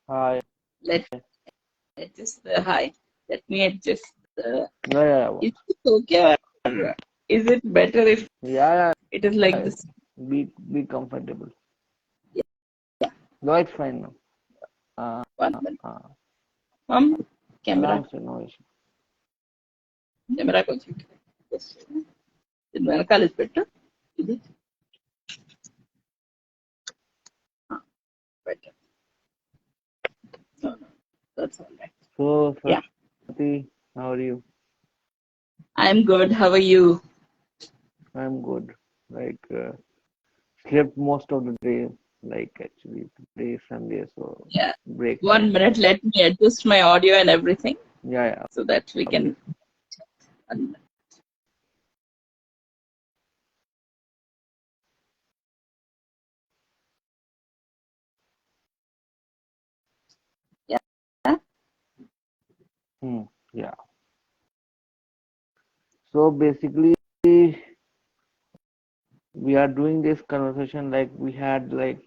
Hi. Let adjust the hi. Let me adjust the. Yeah, Is it okay or is it better if yeah, it is like yeah. this? Be comfortable. Yeah, yeah. No, it's fine now. 1 minute. Uh, Mom, camera. Aram se no issue. Camera को check. Yes. Then వెనకాల is better. ఇది better. No, no, that's all right. So, Yeah, Swathi, how are you? I'm good. How are you? I'm good. Like, slept most of the day. Like, actually, today is Sunday, so Yeah. break 1 time. minute. Let me adjust my audio and everything Yeah, so that we okay. can. 1 minute. Yeah. Yeah. So, basically, we are doing this conversation like we had, like,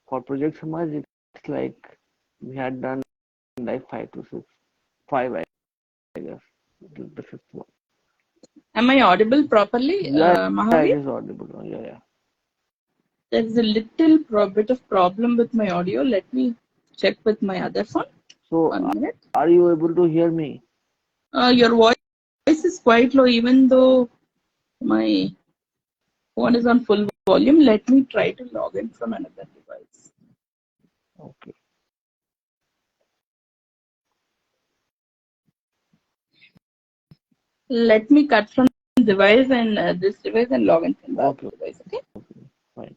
for Project Samaj, it's like we had done like 5 to 6, 5, I guess. The fifth one. Am I audible properly, Yeah, it Mahavir? is audible. Yeah. There's a little bit of problem with my audio. Let me check with my other phone. So, 1 minute. are you able to hear me? Your voice is quite low, even though my phone is on full volume. Let me try to log in from another device. Okay. Let me cut from device and this device and log in from the other Okay. device. Okay. Fine.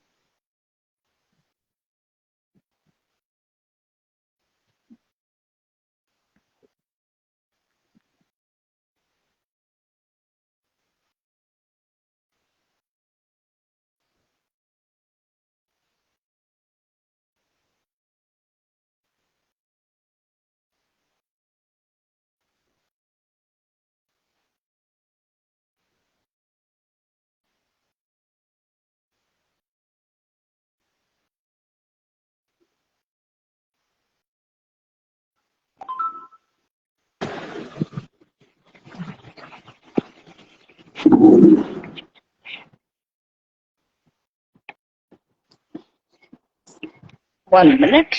One minute.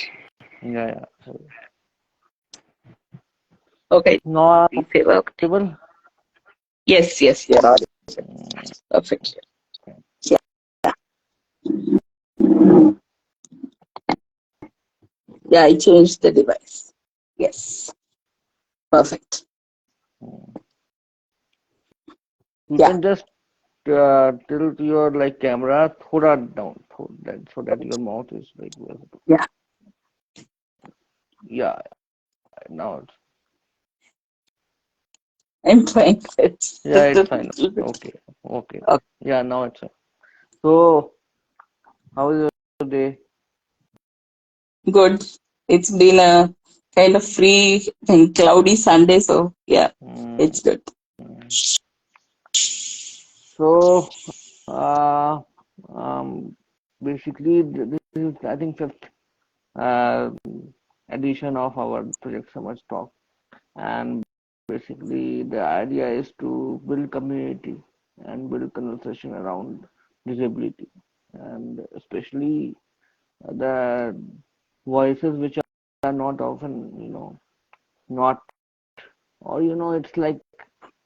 Yeah. So, Okay. not Favor. audible? Yes, you're audible. Perfect. Okay. Yeah. Yeah, I changed the device. Yes. Perfect. You Yeah. can just tilt your like camera thoda down so that your mouth is like visible. Yeah. Yeah. Now it's I'm trying it. yeah, Just it's a fine. little bit. Okay. Okay. Yeah, now it's fine. So, how is your day? Good. It's been a kind of free and cloudy Sunday, so yeah, Mm, it's good. So, uh, um, basically, this is, I think, fifth uh, edition of our Project Samaj Talk. And basically, the idea is to build community and build conversation around disability, and especially the voices which are not often, not, or, it's like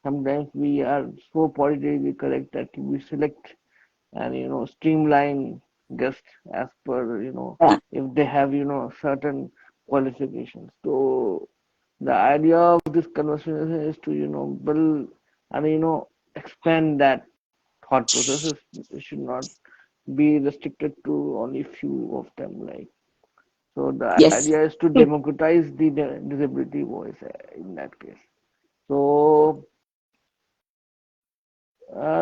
sometimes we are so politically correct that we select and streamline guests as per Yeah. if they have certain qualifications. So the idea of this conversation is to build and expand that thought processes. It should not be restricted to only few of them. Like, so the Yes. idea is to democratize the disability voice in that case. So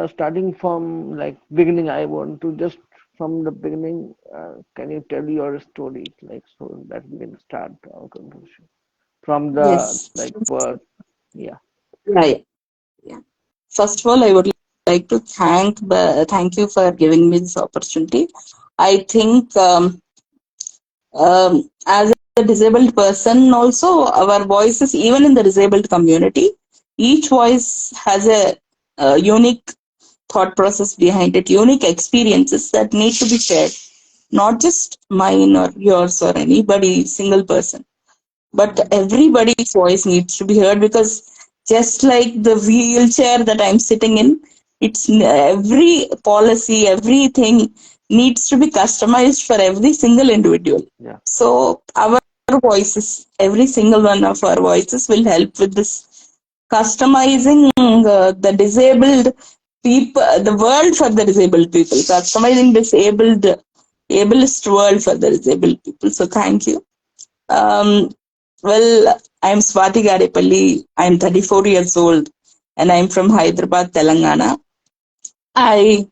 starting from like beginning, I want to just from the beginning. Can you tell your story, like, so that we can start our conversation from the Yes. like birth? Yeah. Right. Yeah. First of all, I would like to thank you for giving me this opportunity. I think as disabled person also, our voices, even in the disabled community, each voice has a unique thought process behind it, unique experiences that need to be shared. Not just mine or yours or anybody, single person, but everybody's voice needs to be heard, because just like the wheelchair that I'm sitting in, it's every policy, everything needs to be customized for every single individual. Yeah. So our voices, every single one of our voices will help with this customizing the disabled people, the world for the disabled people, customizing ableist world for the disabled people. So thank you. Um, well, I'm Swathi Gadepalli. I'm 34 years old and I'm from Hyderabad, Telangana. I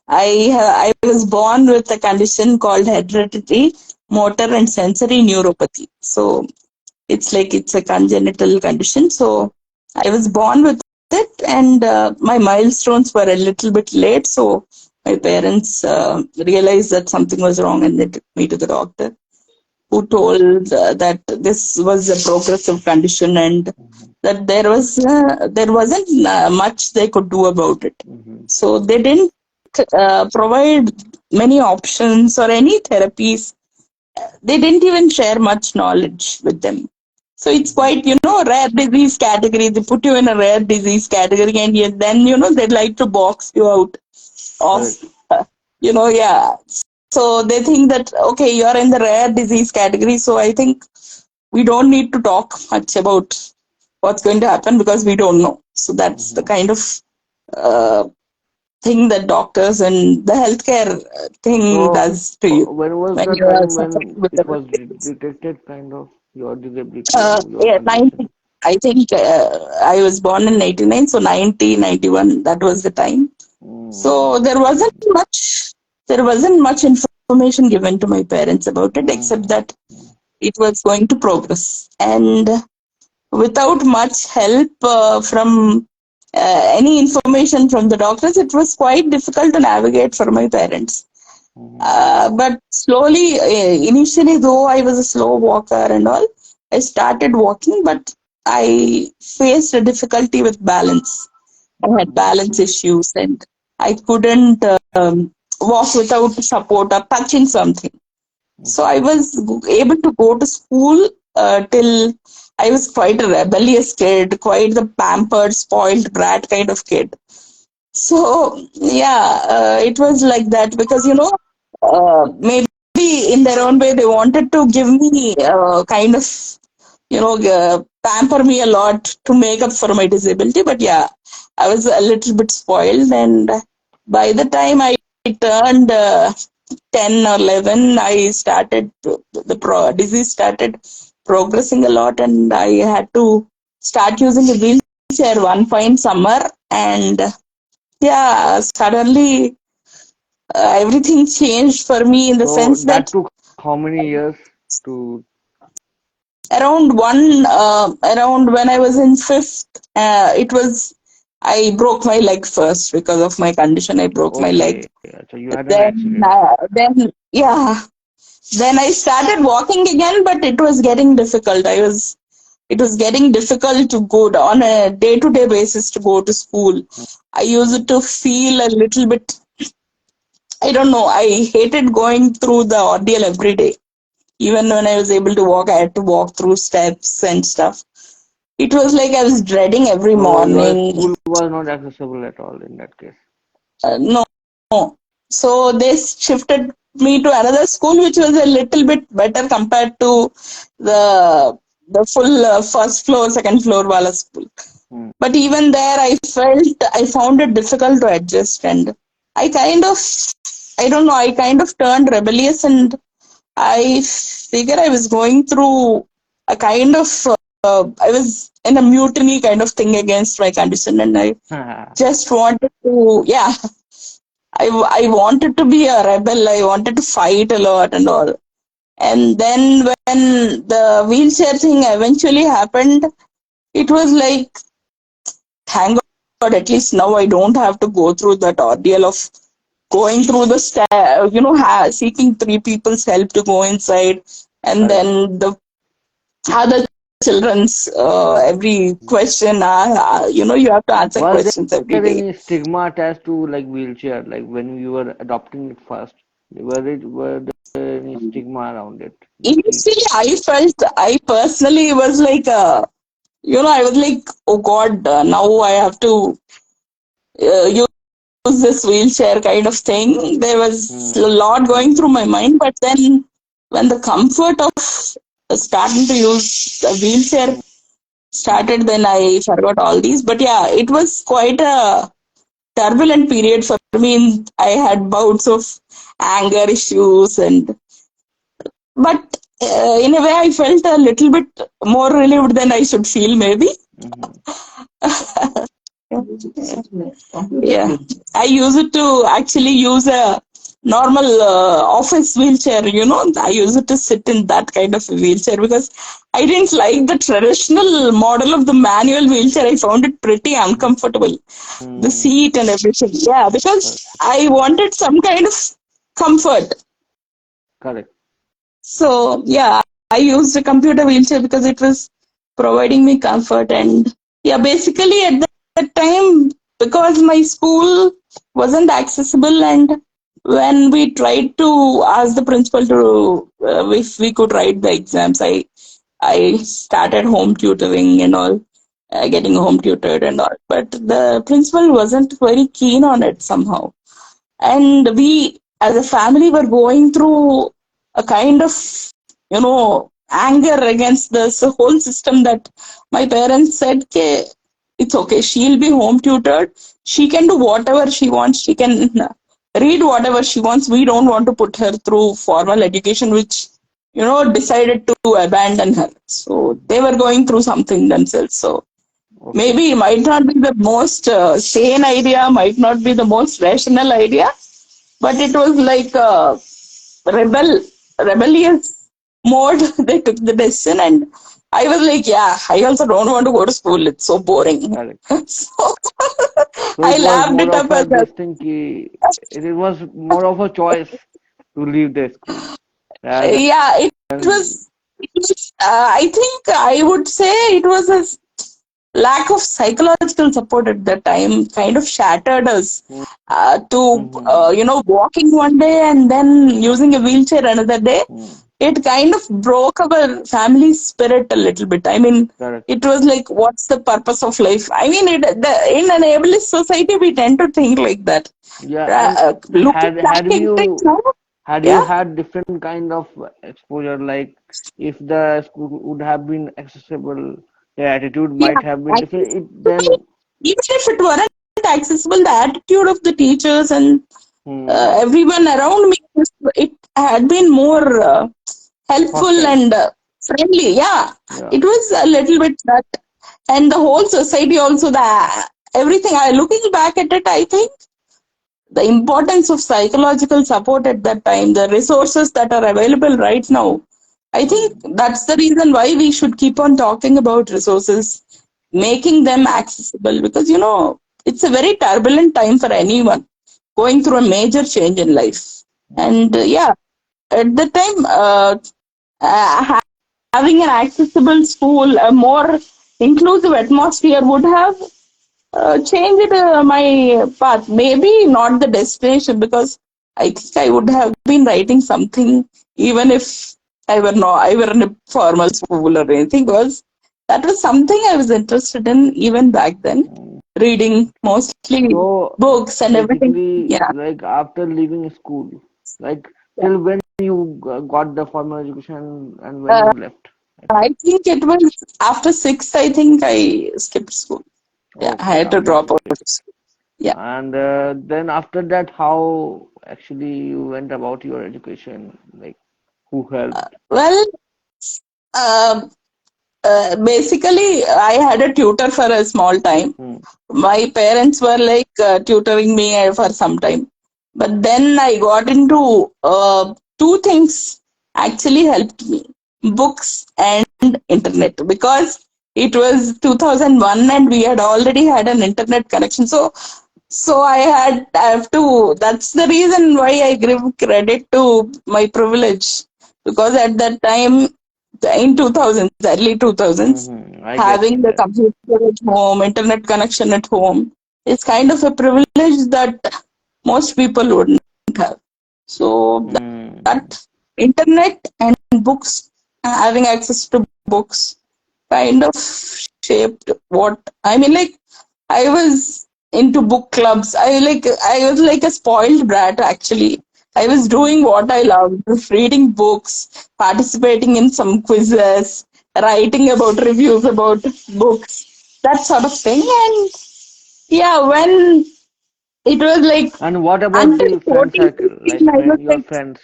I was born with a condition called hereditary motor and sensory neuropathy. So it's a congenital condition. So I was born with it, and my milestones were a little bit late. So my parents realized that something was wrong, and they took me to the doctor, who told that this was a progressive condition and that there wasn't much they could do about it. Mm-hmm. So they didn't provide many options or any therapies. They didn't even share much knowledge with them. So it's quite, rare disease category. They put you in a rare disease category, and yet then, they'd like to box you out of, Correct. yeah. So they think that, okay, you're in the rare disease category. So I think we don't need to talk much about what's going to happen because we don't know. So that's the Mm-hmm. kind of uh, thing that doctors and the healthcare thing So, does to you when was when the you are time suffering when with it the was disease. detected, kind of, your disability or your Yeah, 90, condition? I think I was born in 89, so 1991, that was the time. So there wasn't much information given to my parents about it, except Mm-hmm. that it was going to progress. And without much help from any information from the doctors, it was quite difficult to navigate for my parents. Mm-hmm. But slowly, initially, though I was a slow walker and all, I started walking, but I faced a difficulty with balance. I had Mm-hmm. balance issues and I couldn't walk without support or touching something. So I was able to go to school till I was quite a rebellious kid, quite the pampered, spoiled brat kind of kid. So yeah, it was like that because maybe in their own way they wanted to give me kind of pamper me a lot to make up for my disability. But yeah, I was a little bit spoiled, and by the time I turned 10 or 11, I started disease started progressing a lot, and I had to start using a wheelchair one fine summer, and yeah, suddenly everything changed for me in the So sense that that took how many years to? around when I was in fifth, it was I broke my leg first because of my condition. I broke my leg. Okay, so you had an accident. Then yeah, then I started walking again, but it was getting difficult. It was getting difficult to go on a day-to-day basis to go to school. I used to feel a little bit, I don't know, I hated going through the ordeal every day. Even when I was able to walk, I had to walk through steps and stuff. It was like I was dreading every So your morning. school was not accessible at all in that case. No, no. So they shifted me to another school, which was a little bit better compared to the full first floor, second floor wala school. Hmm. But even there, I found it difficult to adjust, and I kind of, I don't know, I kind of turned rebellious, and I figure I was going through a kind of, I was in a mutiny kind of thing against my condition, and I just wanted to, yeah, I wanted to be a rebel. I wanted to fight a lot and all. And then when the wheelchair thing eventually happened, it was like, thank God, at least now I don't have to go through that ordeal of going through the seeking three people's help to go inside, and correct. then the other children's every question, you have to answer Was questions every there day. any stigma attached to like wheelchair, like when you were adopting it first? Were there any stigma around it? Like, Initially, I personally was like, I was like, oh God, now I have to use this wheelchair kind of thing. There was a lot going through my mind, but then when the comfort of starting to use a wheelchair mm, started, then I forgot all these. But yeah, it was quite a turbulent period for me. I had bouts of anger issues, but in a way, I felt a little bit more relieved than I should feel, maybe. mhm. Yeah, I use it to actually use a normal office wheelchair. I use it to sit in that kind of a wheelchair because I didn't like the traditional model of the manual wheelchair. I found it pretty uncomfortable, the Mm, seat and everything. Yeah, because I wanted some kind of comfort. correct. So yeah, I used a computer wheelchair because it was providing me comfort. And yeah, basically at that time, because my school wasn't accessible, and when we tried to ask the principal to if we could write the exams, I started home tutoring and all, getting home tutored and all. But the principal wasn't very keen on it somehow, and we as a family were going through a kind of anger against this whole system, that my parents said, okay, it's okay, she'll be home tutored, she can do whatever she wants, she can read whatever she wants, we don't want to put her through formal education, which decided to abandon her. So they were going through something themselves. So Okay, maybe it might not be the most sane idea, might not be the most rational idea, but it was like a rebellious mode. They took the decision, and I was like, yeah, I also don't want to go to school, it's so boring. correct. So So I it was laughed more it of up a as a, this thing it was more of a choice to leave the school rather yeah, than it was I think I would say it was a lack of psychological support at that time kind of shattered us, to mm-hmm, walking one day and then using a wheelchair another day. mm, It kind of broke our family spirit a little bit. I mean, correct. it was like, what's the purpose of life? I mean, in an ableist society, we tend to think like that. Yeah, and Looking back at it now, had you yeah, had different kind of exposure, like if the school would have been accessible, the attitude yeah. might have been I think different. It to me, then even if it weren't accessible, the attitude of the teachers and hmm, everyone around me, it had been more helpful hostile. and friendly. Yeah, Yeah. it was a little bit that, and the whole society also. The everything. I looking back at it, I think the importance of psychological support at that time, the resources that are available right now. I think Mm, that's the reason why we should keep on talking about resources, making them accessible, because it's a very turbulent time for anyone going through a major change in life. And yeah, at the time, uh, having an accessible school, a more inclusive atmosphere would have changed my path. Maybe not the destination, because I think I would have been writing something even if I were in a formal school or anything, because that was something I was interested in even back then. mm. Reading mostly So books and everything. basically, Yeah. like after leaving school, like till when you got the formal education and when Uh, you left, I actually. think it was after sixth, I think I skipped school. Yeah, I Okay, had to after drop out six. of school. Yeah. And then after that, how actually you went about your education? Like who helped? Well, um, basically, I had a tutor for a small time. Hmm. My parents were like tutoring me for some time. But then I got into two things actually helped me, books and internet, because it was 2001 and we had already had an internet connection. So I have to, that's the reason why I give credit to my privilege. because at that time, in 2000s, early 2000s, I get having the that. computer at home, internet connection at home, is kind of a privilege that most people wouldn't have. So Mm, that internet and books, having access to books, kind of shaped what I mean. Like I was into book clubs. I was like a spoiled brat actually. I was doing what I loved, reading books, participating in some quizzes, writing about reviews about books, that sort of thing. And yeah, when it was like and what about until the friend 14, circle, 15, like I was your like, friends?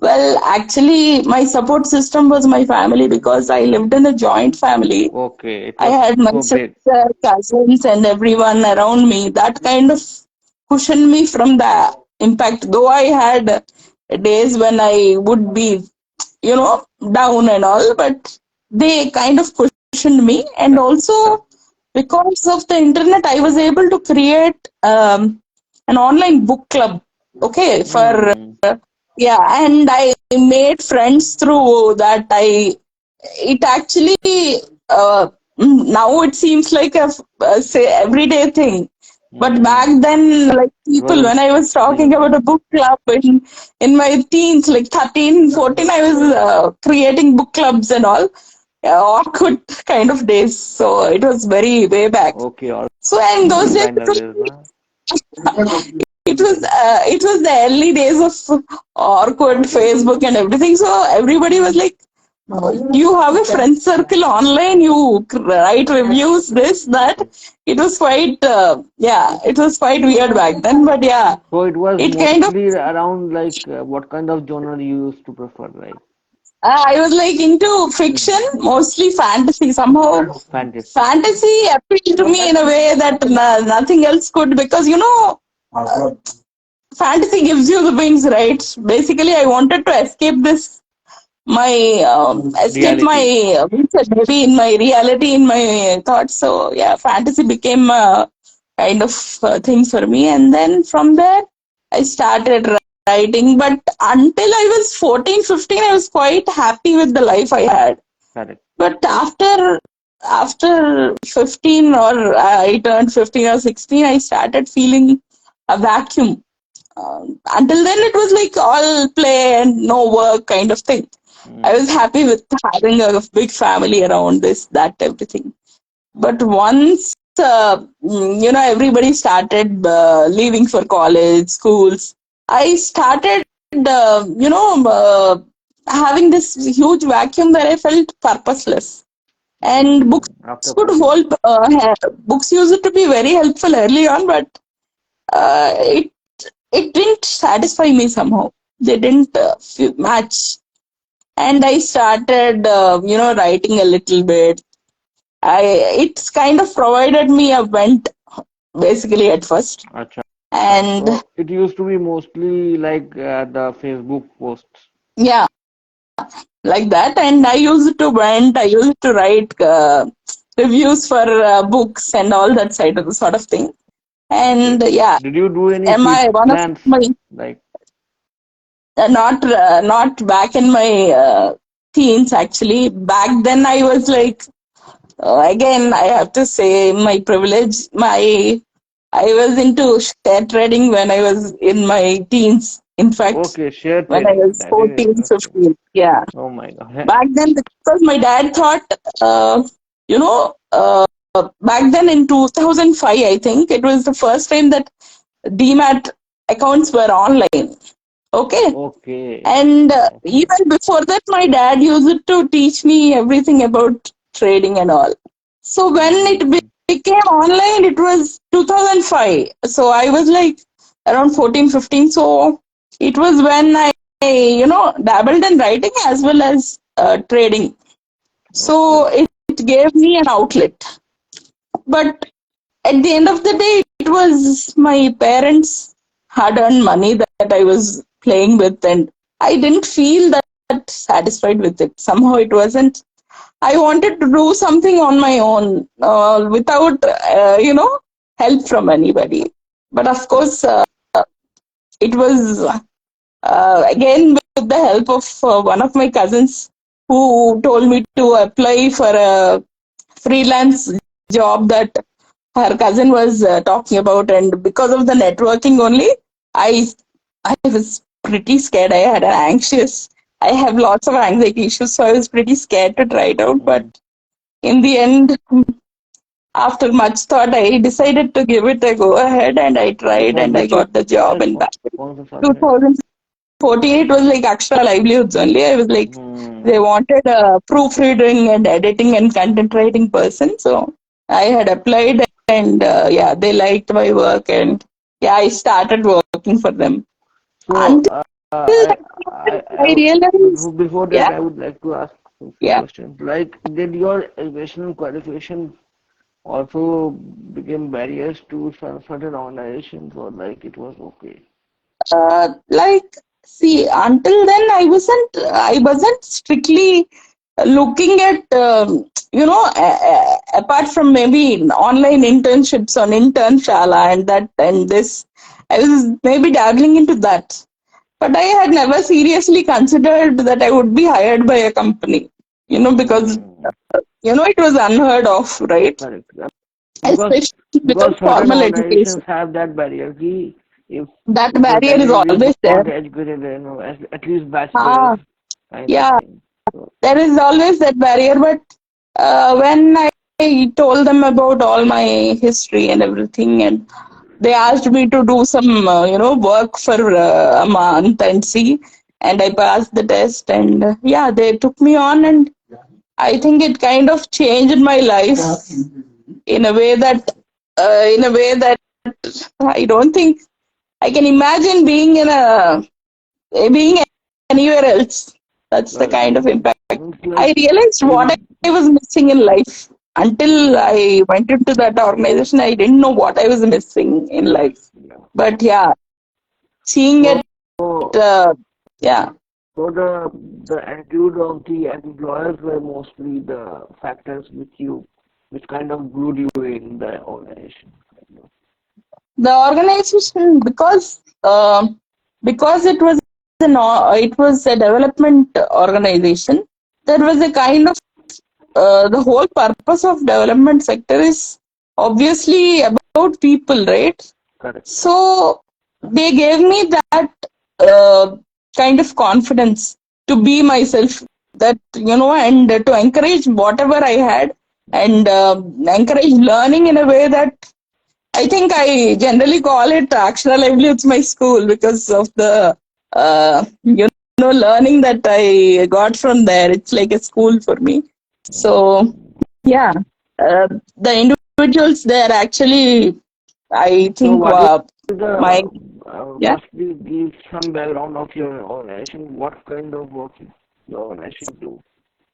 well, actually, my support system was my family because I lived in a joint family. Okay, it I was had my so big. sister, cousins, and everyone around me. That kind of cushioned me from the impact. Though I had days when I would be, down and all, but they kind of cushioned me. And Correct. also, because of the internet, I was able to create an online book club. Okay, for Hmm. yeah, and I made friends through that. It actually now it seems like a say everyday thing, but back Hmm. then, like It people, was when I was talking about new. a book club in my teens, like 13, 14, I was creating book clubs and all, awkward kind of days. So it was very way back. Okay, all So in those days, kind of days, na? it was the early days of Orkut, Facebook, and everything. So everybody was like, "You have a friend circle online. You write reviews, this, that." It was quite, yeah, it was quite weird back then. But yeah, So it was it kind of. mostly around like what kind of genre you used to prefer, like I was like into fiction, mostly fantasy. Somehow, fantasy. fantasy appealed to me in a way that nothing else could, because fantasy gives you the wings, right? Basically, I wanted to escape this my escape my Reality. maybe in my reality, in my thoughts. So yeah, fantasy became a kind of thing for me, and then from there I started writing. But until I was 14, 15, I was quite happy with the life I had. Correct. But after 15, or I turned 15 or 16, I started feeling a vacuum. Until then, it was like all play and no work kind of thing. I was Hmm. happy with having a big family around, this, that, everything. But once, everybody started leaving for college, schools, I started, having this huge vacuum where I felt purposeless. And books After could 14. hold, books used to be very helpful early on, but it didn't satisfy me somehow. They didn't match. And I started, writing a little bit. It's kind of provided me a vent, basically, at first. Acha. And So it used to be mostly like the Facebook posts. yeah, like that. And I used to vent. I used to write reviews for books and all that sort of thing. Okay. And yeah, Did you do any am I one of freelance? my Like, not back in my teens actually. Back then I was like, again, I have to say my privilege. I was into share trading when I was in my teens. In fact, okay, share when I trading. was That is 14, interesting. 15. Yeah. Oh my God. Back then, because my dad thought, you know, uh, back then in 2005, I think, it was the first time that Demat accounts were online. Okay. Okay. And Okay. even before that, my dad used to teach me everything about trading and all. So when it Hmm. became online, it was 2005. So I was like around 14, 15. So it was when I, dabbled in writing as well as trading. So Okay. it gave me an outlet. But at the end of the day, it was my parents' hard earned money that I was playing with, and I didn't feel that satisfied with it. Somehow it wasn't. I wanted to do something on my own without, help from anybody. But of course, it was again with the help of one of my cousins who told me to apply for a freelance job that her cousin was talking about, and because of the networking only, i I was pretty scared. I had an anxious, I have lots of anxiety issues, so I was pretty scared to try it out. But Mm. in the end, after much thought, I decided to give it a go ahead, and I So tried for and I which got the job in back was the in subject? 2014. It was like extra livelihoods only. I was like, they Hmm. wanted a proofreading and editing and content writing person. So I had applied, and yeah, they liked my work, and yeah, I started working for them. So Until I, that I, moment, I I realized, before that yeah, I would like to ask a few yeah. questions. Like, did your educational qualification also became barriers to certain organizations, or like it was okay? Like, see, until then, I wasn't strictly looking at, apart from maybe online internships on Internshala and that and this, I was maybe dabbling into that. But I had never seriously considered that I would be hired by a company, because, Hmm. it was unheard of, right? Correct. Because Especially without certain formal education. organizations have that barrier. Ki if That if a barrier is candidate is always there. not educated, at least bachelor's Ah, kind of yeah, thing. So, there is always that barrier. But when I told them about all my history and everything, and they asked me to do some, work for a month and see, and I passed the test, and yeah, they took me on, and I think it kind of changed my life in a way that, I don't think I can imagine being anywhere else. That's the well, kind of impact. it's like I realized what in I was missing in life. Until I went into that organization, I didn't know what I was missing in life. yeah. But yeah, seeing So it, uh, yeah, so the attitude of the employers were mostly the factors which kind of glued you in the organization. the organization, because it was a development organization. There was a kind of, the whole purpose of development sector is obviously about people, right? Correct. So they gave me that uh, kind of confidence to be myself, that, and to encourage whatever I had, and encourage learning in a way that I think I generally call it Akshara Lively. It's my school because of the learning that I got from there. It's like a school for me. So yeah, uh, the individuals there actually, I So think, what is my the yeah. firstly give some background of your organization? What kind of work the organization do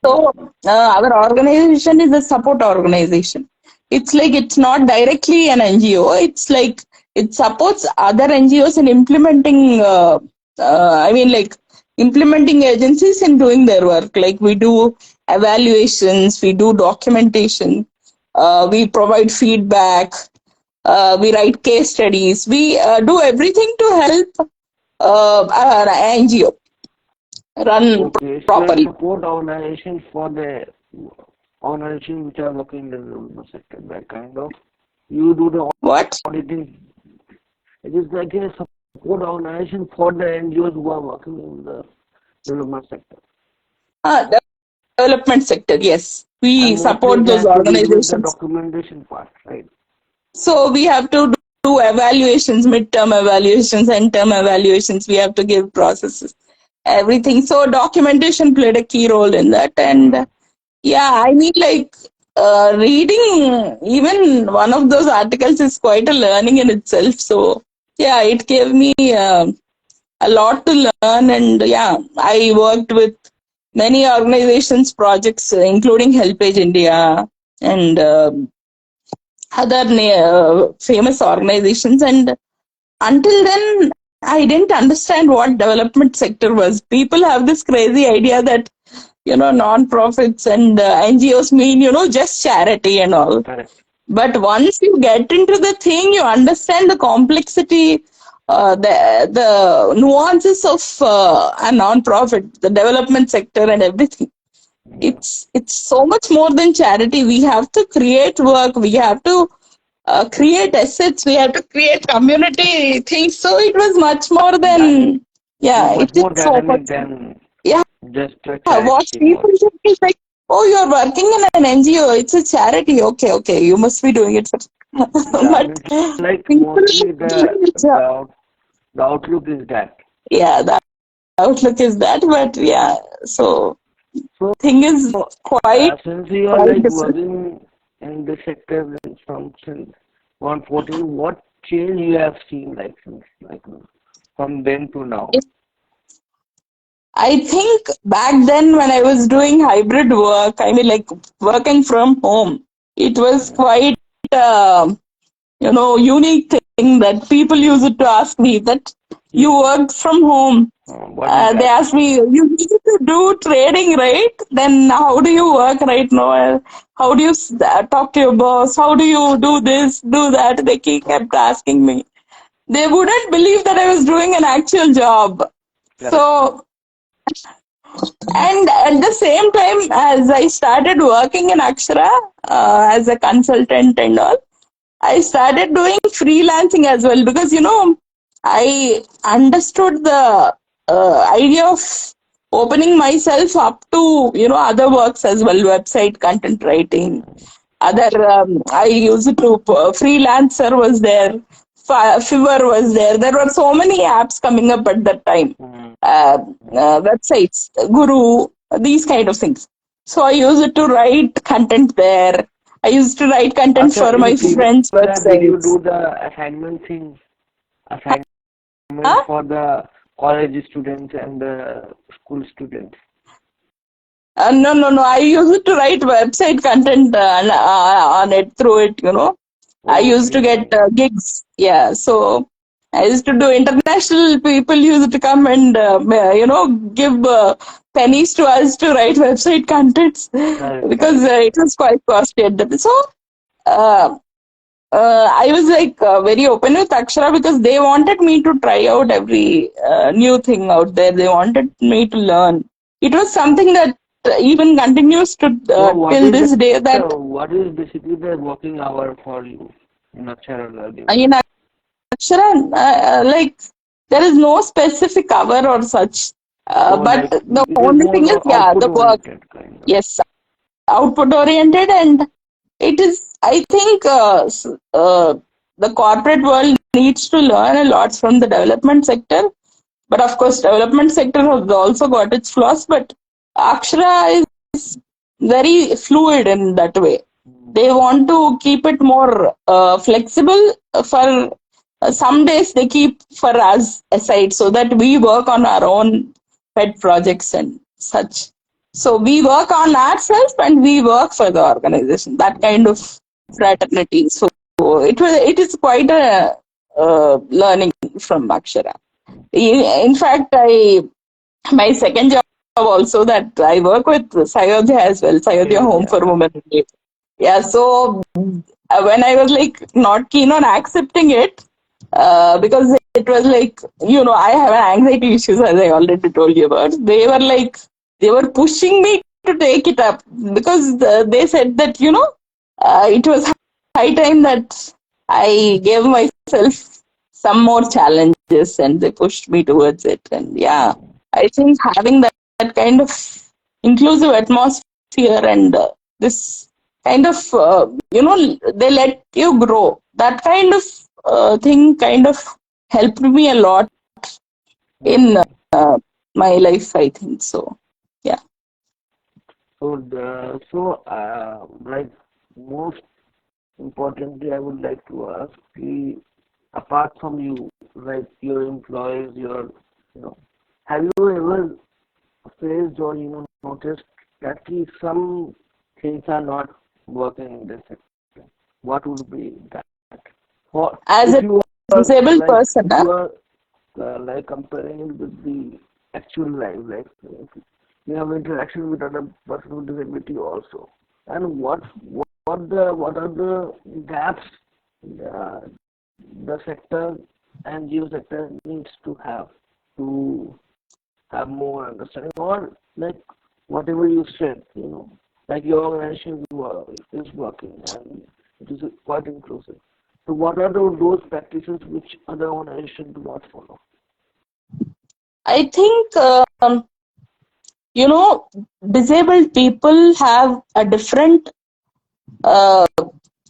So mostly? our organization is a support organization. It's like it's not directly an NGO. It's like it supports other NGOs in implementing. I mean, like implementing agencies in doing their work. Like we do evaluations, we do documentation, we provide feedback, we write case studies. We do everything to help our NGO run Okay, it's like properly. support organization for the organization which are working in the development sector. That kind of you do the What? auditing. It is like a support organization for the NGOs who are working in the development sector. The development sector, yes. We And mostly support it those has to deal with the organizations. documentation part, right? So we have to do evaluations, midterm evaluations, end term evaluations. We have to give processes, everything. So documentation played a key role in that. And Hmm. yeah, I mean, like reading even one of those articles is quite a learning in itself. So yeah, it gave me a lot to learn. And yeah, I worked with many organizations, projects, including Helpage India and other famous organizations. And until then, I didn't understand what development sector was. People have this crazy idea that non-profits and NGOs mean just charity and all. Correct. But once you get into the thing, you understand the complexity the nuances of a non-profit, the development sector and everything. Yeah. It's so much more than charity. We have to create work. We have to create assets. We have to create community things. So it was much more That than, is yeah, it much is more so much. dynamic than Yeah, just a what charity people work. think is like, oh, you're working in an NGO. It's a charity. Okay, okay, you must be doing it for. Yeah, I But mean, like people mostly doing the job. the outlook is that. Yeah, the outlook is that. But yeah, so So, thing is quite since you are quite like different. working in this sector from since 114, what change you have seen like since like from then to now? I think back then when I was doing hybrid work, I mean like working from home, it was quite unique thing that people used to ask me that you Yes. work from home. What is They that? asked me, you need to do trading, right? Then how do you work right now? How do you talk to your boss? How do you do this, do that? They kept asking me. They wouldn't believe that I was doing an actual job. Correct. So, and at the same time, as I started working in Akshara as a consultant and all, I started doing freelancing as well because, I understood the idea of opening myself up to, other works as well, website content writing, other, I used to, freelancer was there, Fiverr was there. There were so many apps coming up at that time, Mm. uh, websites, Guru, these kind of things. So I used to write content there. I used to write content Acha, for in my Fever friends' app, did you websites. do the assignment thing? Assignment Huh? for the college students and the school students? No, no, no. I used to write website content on it through it. I used to get Okay. gigs. Yeah. So I used to do international people used to come and, give pennies to us to write website contents Correct, because correct. it was quite costly at the time. So, uh, I was like very open with Akshara because they wanted me to try out every new thing out there. They wanted me to learn. It was something that even continues to So what till is this day. That what is basically the working hour for you in Akshara Learning? in Akshara, like there is no specific hour or such. Oh, But like the it is only more thing is, yeah, output the work. oriented kind of. Yes, output oriented, and it is. I think the corporate world needs to learn a lot from the development sector. But of course, development sector has also got its flaws. But Akshara is very fluid in that way. Mm. They want to keep it more flexible for some days they keep for us aside so that we work on our own pet projects and such. So we work on ourselves and we work for the organization. That kind of fraternity. So it is quite a learning from Akshara. In fact, my second job also that I work with Sayodhya as well, Sayodhya Sure, Home for yeah. Women. Yeah, so when I was like not keen on accepting it, because it was like, I have anxiety issues as I already told you about. They were pushing me to take it up because they said that, it was high time that I gave myself some more challenges and they pushed me towards it. And yeah, I think having that kind of inclusive atmosphere and this kind of, they let you grow. That kind of thing kind of helped me a lot in Okay. my life, I think. So, yeah. Like most importantly, I would like to ask, apart from you, like your employees, have you ever faced or noticed that some things are not working in this sector? What would be that? For As a disabled person, if you are like comparing it with the actual life, like if you have interaction with other person with disability also, and what are the gaps the sector NGO sector needs to have more understanding, or like whatever you said, like your organization is working and it is quite inclusive. So what are those practices which other organizations do not follow? I think, you know, disabled people have a different, uh,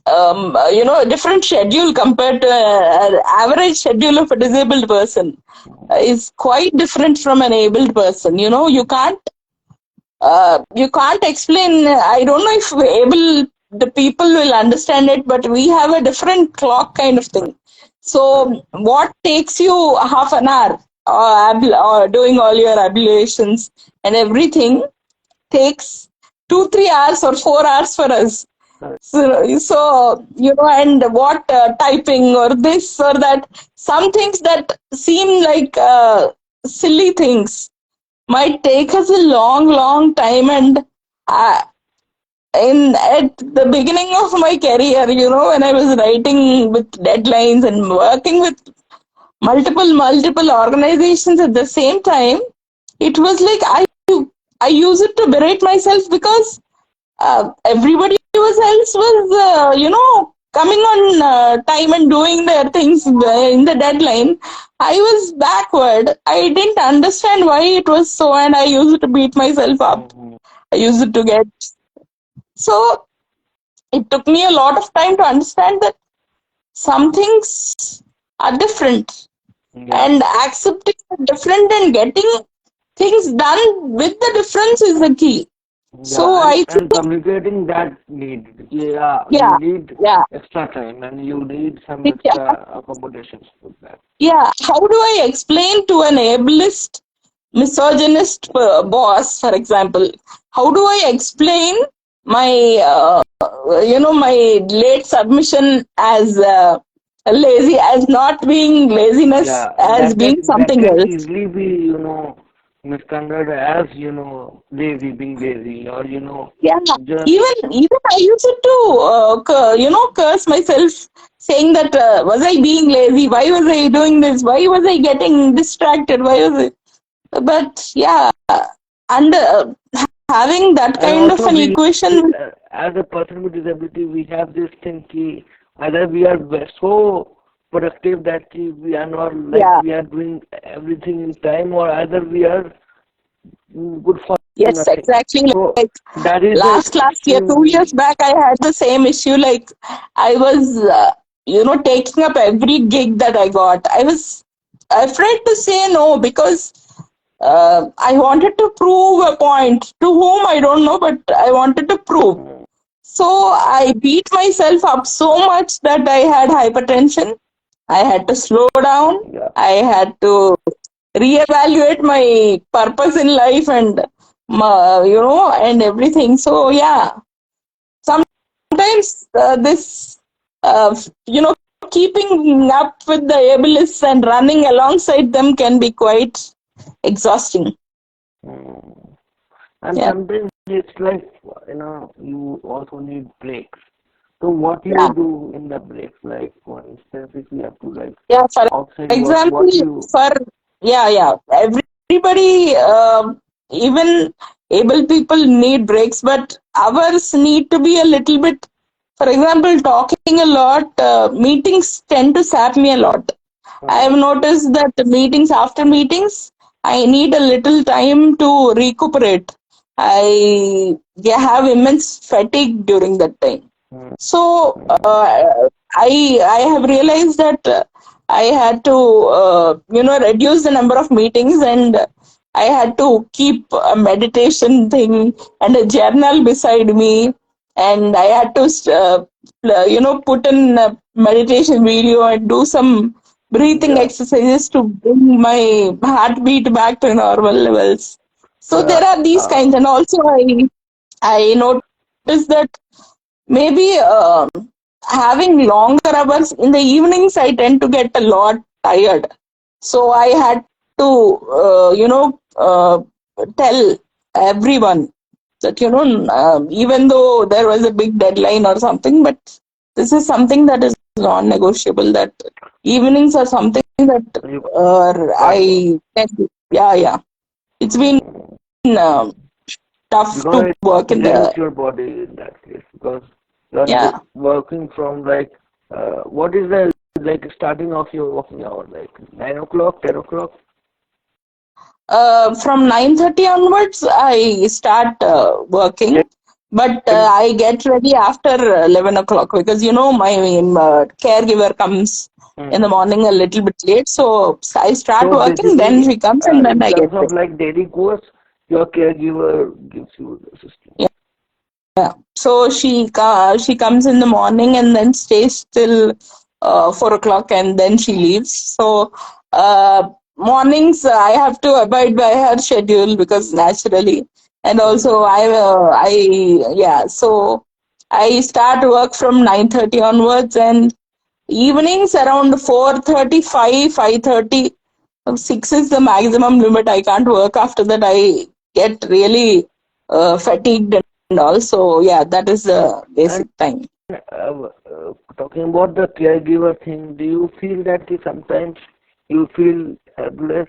a different schedule compared to an average schedule of a disabled person. Is quite different from an abled person. You can't explain. I don't know if able the people will understand it, but we have a different clock kind of thing. So what takes you half an hour, or doing all your ablutions and everything, takes 2 3 hours or 4 hours for us. Correct. So and what, typing or this or that, some things that seem like silly things might take us a long, long time. And uh, at the beginning of my career, when I was writing with deadlines and working with multiple organizations at the same time, it was like I used it to berate myself because everybody else was, coming on time and doing their things in the deadline. I was backward. I didn't understand why it was so, and I used to beat myself up. Mm-hmm. I used to get so. It took me a lot of time to understand that some things are different, Yeah. and accepting the different and getting things done with the difference is the key. So Yeah, and, I and think, communicating that need. Yeah, you yeah, need yeah, extra time and you need some yeah. extra accommodations with that. Yeah, how do I explain to an ableist, misogynist boss, for example? How do I explain my, my late submission as lazy, as not being laziness, Yeah, as being that something can else? easily be, misconstrued as, lazy, being lazy, or, Yeah, just, even I used to, curse myself, saying that, was I being lazy? Why was I doing this? Why was I getting distracted? Why was it? But yeah, and having that and kind of also an equation, as a person with disability, we have this thing, either we are so productive that we are not like yeah, we are doing everything in time, or either we are good for yes, nothing. exactly. So Like that is the last year, 2 years extremely, back, I had the same issue. Like I was, taking up every gig that I got. I was afraid to say no because I wanted to prove a point to whom I don't know, but I wanted to prove. mm, So I beat myself up so much that I had hypertension. I had to slow down. yeah. I had to reevaluate my purpose in life and, and everything. So yeah, sometimes this, uh, you know, keeping up with the ableists and running alongside them can be quite exhausting. Mm. And Yeah, sometimes it's like, you also need breaks. So what you yeah. do in the breaks, like for instance, if you have to like Yeah, for outside work, example, what you, for yeah, everybody, even able people need breaks, but ours need to be a little bit. For example, talking a lot, meetings tend to sap me a lot. I have mm, noticed that the meetings after meetings, I need a little time to recuperate. I have immense fatigue during that time. mm, So mm, I have realized that I had to, reduce the number of meetings, and I had to keep a meditation thing and a journal beside me, and I had to put in a meditation video and do some breathing yeah, exercises to bring my heartbeat back to normal levels. So yeah, there are these kinds, and also I noticed that maybe having longer hours in the evenings, I tend to get a lot tired. So I had to, tell everyone that, even though there was a big deadline or something, but this is something that is non-negotiable. That evenings are something that You can't work. yeah. It's been tough to Because work in it drains the your body in that case. Because you're yeah. working from like, what is the like starting of your working hour? Like 9 o'clock, 10 o'clock? From 9:30 onwards, I start working, but Till, I get ready after 11 o'clock because my caregiver comes in the hmm. morning a little bit late. So I start So working, then basically, she comes, and then in I terms get of ready. like daily course, your caregiver gives you the assistance. Yeah. So she comes in the morning and then stays till 4 o'clock and then she leaves. So mornings I have to abide by her schedule because naturally, and also Hmm. I yeah. So I start work from 9:30 onwards, and evenings around 4:30, 5:30. 6 is the maximum limit. I can't work after that. I get really fatigued and all. So yeah, that is the And basic time. talking about the caregiver thing, do you feel that sometimes you feel helpless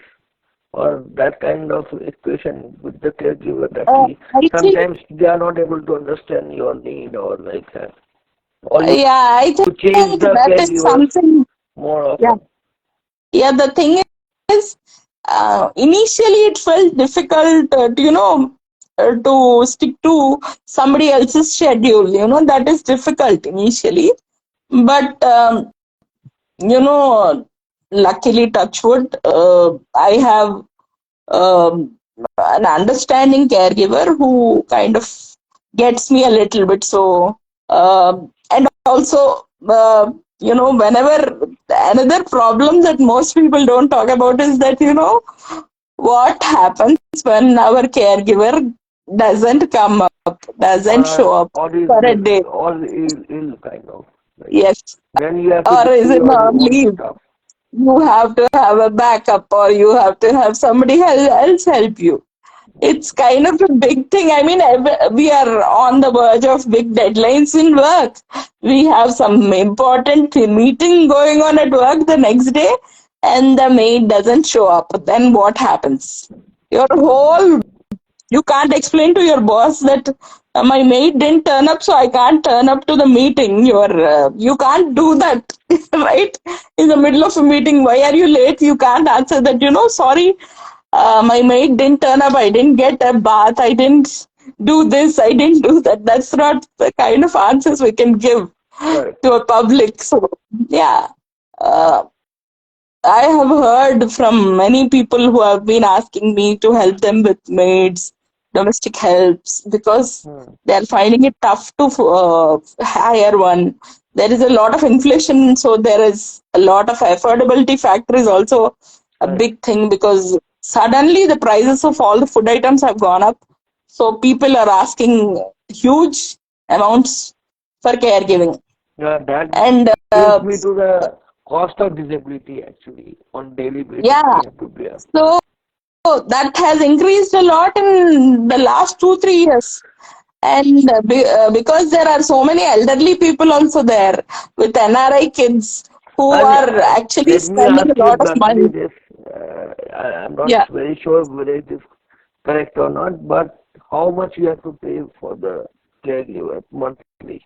or that kind of equation with the caregiver that I think sometimes they are not able to understand your need or like that, or you yeah, I change think the that is caregivers something. more Yeah, often? yeah. The thing is, initially it felt difficult to stick to somebody else's schedule. That is difficult initially, but luckily, touchwood, I have um, an understanding caregiver who kind of gets me a little bit. So, and also, whenever another problem that most people don't talk about is that, what happens when our caregiver doesn't come up, doesn't show up Or is for a this day. all ill kind of like Yes. when you have to Or is do it your on own leave? stuff? You have to have a backup or you have to have somebody else help you. It's kind of a big thing. I mean, we are on the verge of big deadlines in work. We have some important meeting going on at work the next day, and the maid doesn't show up. Then what happens? Your whole You can't explain to your boss that my maid didn't turn up, so I can't turn up to the meeting. You can't do that, right? In the middle of a meeting, why are you late? You can't answer that. Sorry, my maid didn't turn up. I didn't get a bath. I didn't do this. I didn't do that. That's not the kind of answers we can give Correct. to a public. So yeah. Uh, I have heard from many people who have been asking me to help them with maids, domestic helps, because Hmm. they are finding it tough to hire one. There is a lot of inflation, so there is a lot of affordability factor is also a Correct. big thing because suddenly the prices of all the food items have gone up. So people are asking huge amounts for caregiving. Yeah, that And brings me to the cost of disability actually on daily basis yeah, we have to bear. so that has increased a lot in the last 2 3 years. And because there are so many elderly people also there with NRI kids who And are actually let me spending ask a you lot of bluntly money. this, I'm not Yeah, very sure whether it is correct or not, but how much you have to pay for the caregiver monthly?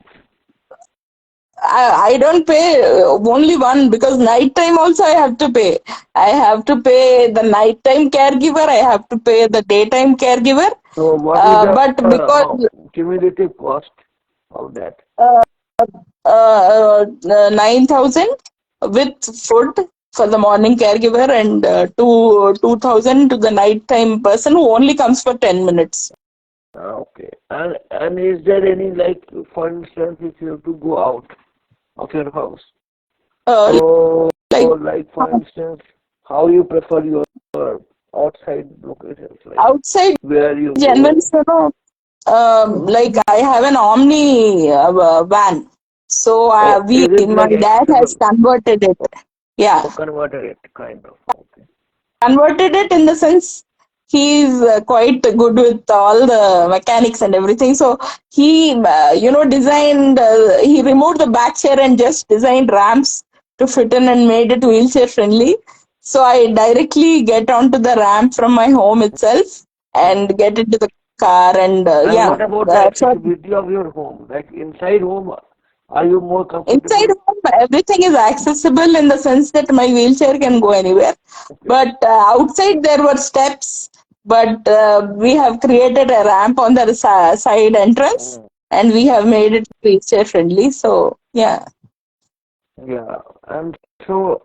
I don't pay only one because nighttime also I have to pay. I have to pay the nighttime caregiver. I have to pay the daytime caregiver. So what is the But because cumulative cost of that? uh, 9,000 with food for the morning caregiver and 2,000 to the nighttime person who only comes for 10 minutes. Okay. And is there any like, for instance, if you have to go out of your house? Uh, So like like for instance, how you prefer your outside locations, like outside where you generally, go? like I have an Omni van. So Oh, is it my like dad has accessible converted it. Yeah, or converted it kind of? Okay. converted it in the sense he's quite good with all the mechanics and everything. So he, designed, he removed the back chair and just designed ramps to fit in and made it wheelchair friendly. So I directly get onto the ramp from my home itself and get into the car and And what about the so accessibility of your home? Like inside home, are you more inside comfortable? home, everything is accessible in the sense that my wheelchair can go anywhere. Okay. But outside there were steps, but we have created a ramp on the side entrance, Mm. and we have made it wheelchair friendly. So yeah. Yeah. And so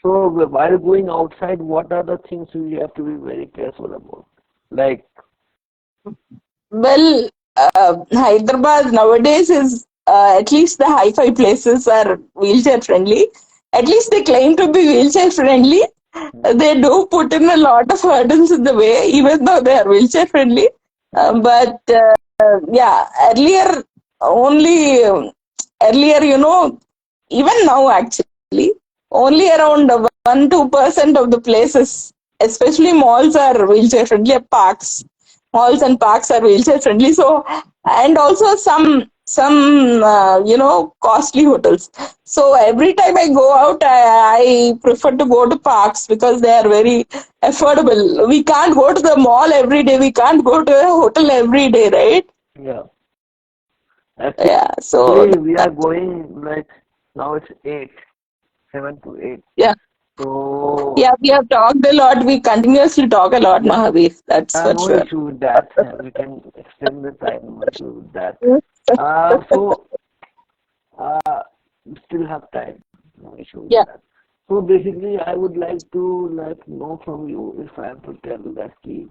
while going outside, what are the things we have to be very careful about? Like, Well, Hyderabad nowadays is at least the hi-fi places are wheelchair friendly. At least they claim to be wheelchair friendly. mm, They do put in a lot of hurdles in the way, even though they are wheelchair friendly. mm, But yeah, only earlier, even now actually, only around 1-2% of the places, especially malls, are wheelchair friendly. Parks, malls and parks are wheelchair friendly. So, and also some costly hotels. So every time I go out, I prefer to go to parks because they are very affordable. We can't go to the mall every day. We can't go to a hotel every day, right? yeah. Yeah. So Actually, we are going like now it's 8, 7 to 8. yeah, So, yeah. We have talked a lot. We continuously talk a lot, Mahavir. That's for no sure. issue with that. We can extend the time, no issue with that. So, we still have time, no issue with Yeah. that. So basically, I would like to like know from you if I have to tell that key,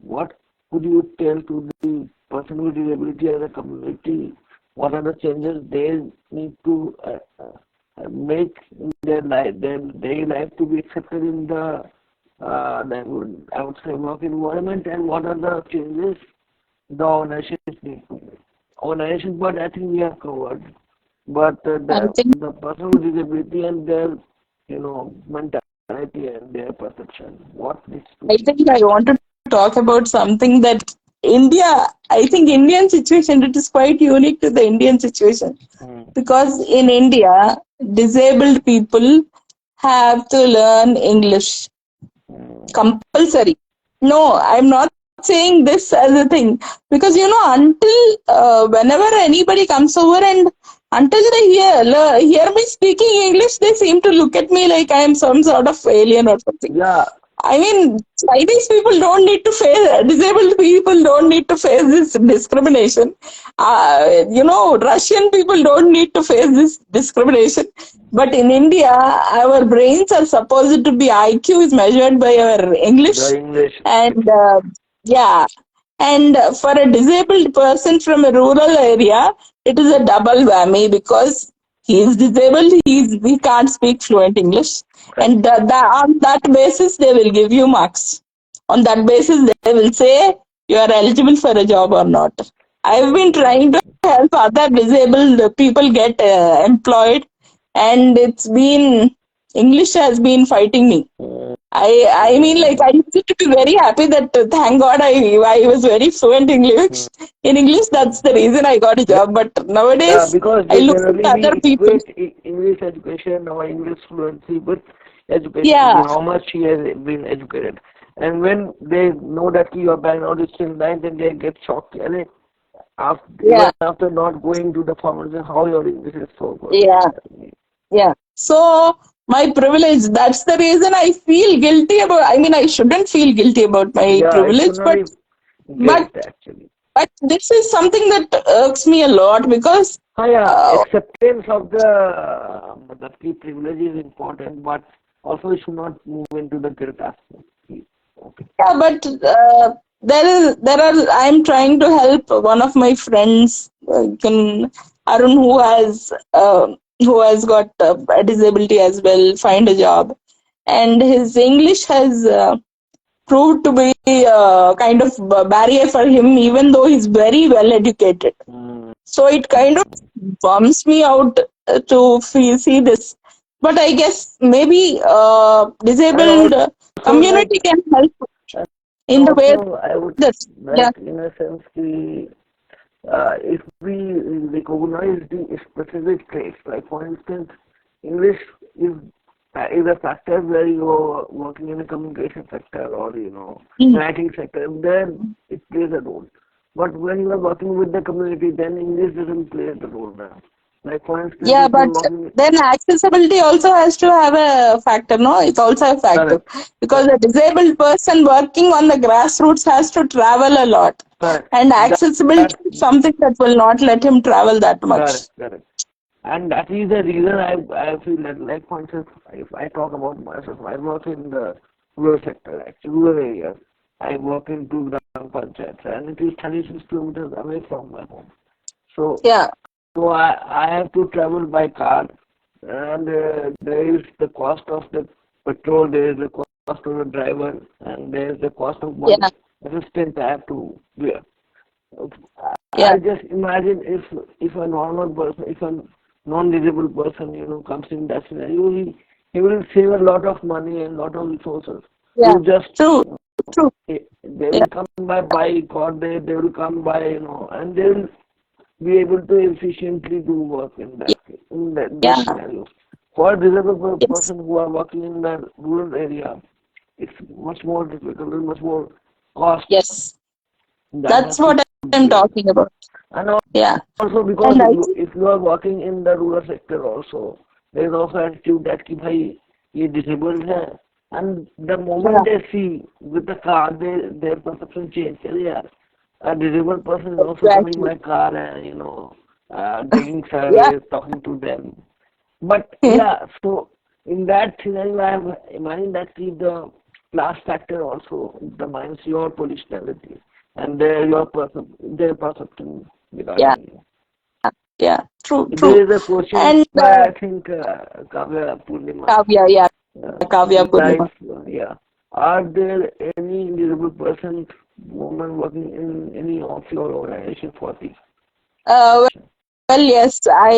what could you tell to the person with disability as a community? What are the changes they need to make in their life, their daily life to be accepted in I would say work environment, and what are the changes the organizations need to make? Organizations, but I think we have covered. But I think the person with disability and their mentality and their perception, what needs to I change? think I want to talk about something that India. I think Indian situation. It is quite unique to the Indian situation Mm, because in India, disabled people have to learn English mm, compulsory. No, I'm not saying this as a thing because until whenever anybody comes over and until they hear me speaking English, they seem to look at me like I am some sort of alien or something. yeah, I mean, Chinese people don't need to face, disabled people don't need to face this discrimination. Russian people don't need to face this discrimination. But in India, our brains are supposed to be IQ is measured by our the English. English And speaking. yeah, and for a disabled person from a rural area, it is a double whammy because he is disabled, he can't speak fluent English. Correct. And on that basis, they will give you marks. On that basis, they will say you are eligible for a job or not. I've been trying to help other disabled people get employed, and English has been fighting me. Mm, I mean, like, mm, I used to be very happy that thank God I was very fluent mm. English. In English, that's the reason I got a job. But Yeah, nowadays, because I they look generally at other we people. equate English education or English fluency with education, Yeah, how much he has been educated. And when they know that your background is still nine, then they get shocked. And yeah, even after not going to the formation, how your English is so good. yeah, yeah. So my privilege. That's the reason I feel guilty about. I mean, I shouldn't feel guilty about my Yeah, it should privilege, not but be but guilt actually. but this is something that irks me a lot because. Yeah, Uh, acceptance of the key privilege is important, but also it should not move into the guilt aspect. Okay. Yeah, but there are. I'm trying to help one of my friends, Arun, who has got a disability as well, find a job, and his English has proved to be kind of a barrier for him, even though he's very well educated. Mm. So it kind of bums me out to see this. But I guess maybe And disabled also, like, community can help. in And the way also, I would that, yeah. like, in a sense, if we recognize the specific traits, like for instance, English is is a factor where you're working in a communication sector or Mm. writing sector, then it plays a role. But when you are working with the community, then English doesn't play the role now. Like for instance, Yeah, if you're but working, then accessibility also has to have a factor, no? It's also a factor correct, because correct, a disabled person working on the grassroots has to travel a lot, correct. and That, accessibility that's is something that will not let him travel that correct, much. correct. And that is the reason I feel that, like for instance, if I talk about myself, I work in the rural sector, actually rural areas. I work in two gram panchayats, and it is 36 kilometers away from my home. So, Yeah, I have to travel by car, and there is the cost of the petrol, there is the cost of the driver, and there is the cost of one yeah, assistant I have to bear. yeah, I just imagine if a normal person, if a non-disabled person, comes in that scenario, he will save a lot of money and lot of resources. He yeah. will just True, true. they Yeah, will come by bike or they will come by and they will be able to efficiently do work in those yeah, scenarios. For a disabled yes. person who are working in the rural area, it's much more difficult and much more cost Yes, that has that's to what be I'm paid. talking about. And Yeah, also because and I think, if you are working in the rural sector also, there is also attitude that ki bhai ye disabled hai, and the moment yeah, they see with the car, their perception change. Say, yeah, a disabled person is also coming exactly. by car and taking Yeah, surveys, talking to them. But yeah, so in that scenario, I have imagined that the class factor also determines your positionality and their perception yeah, regarding you. yeah. True, There true. is a question And by I think Kavya Purnima. Kavya, yeah, Kavya Life, Purnima. yeah. Are there any disabled person, woman working in any of your organization for the Uh, section? well, yes, I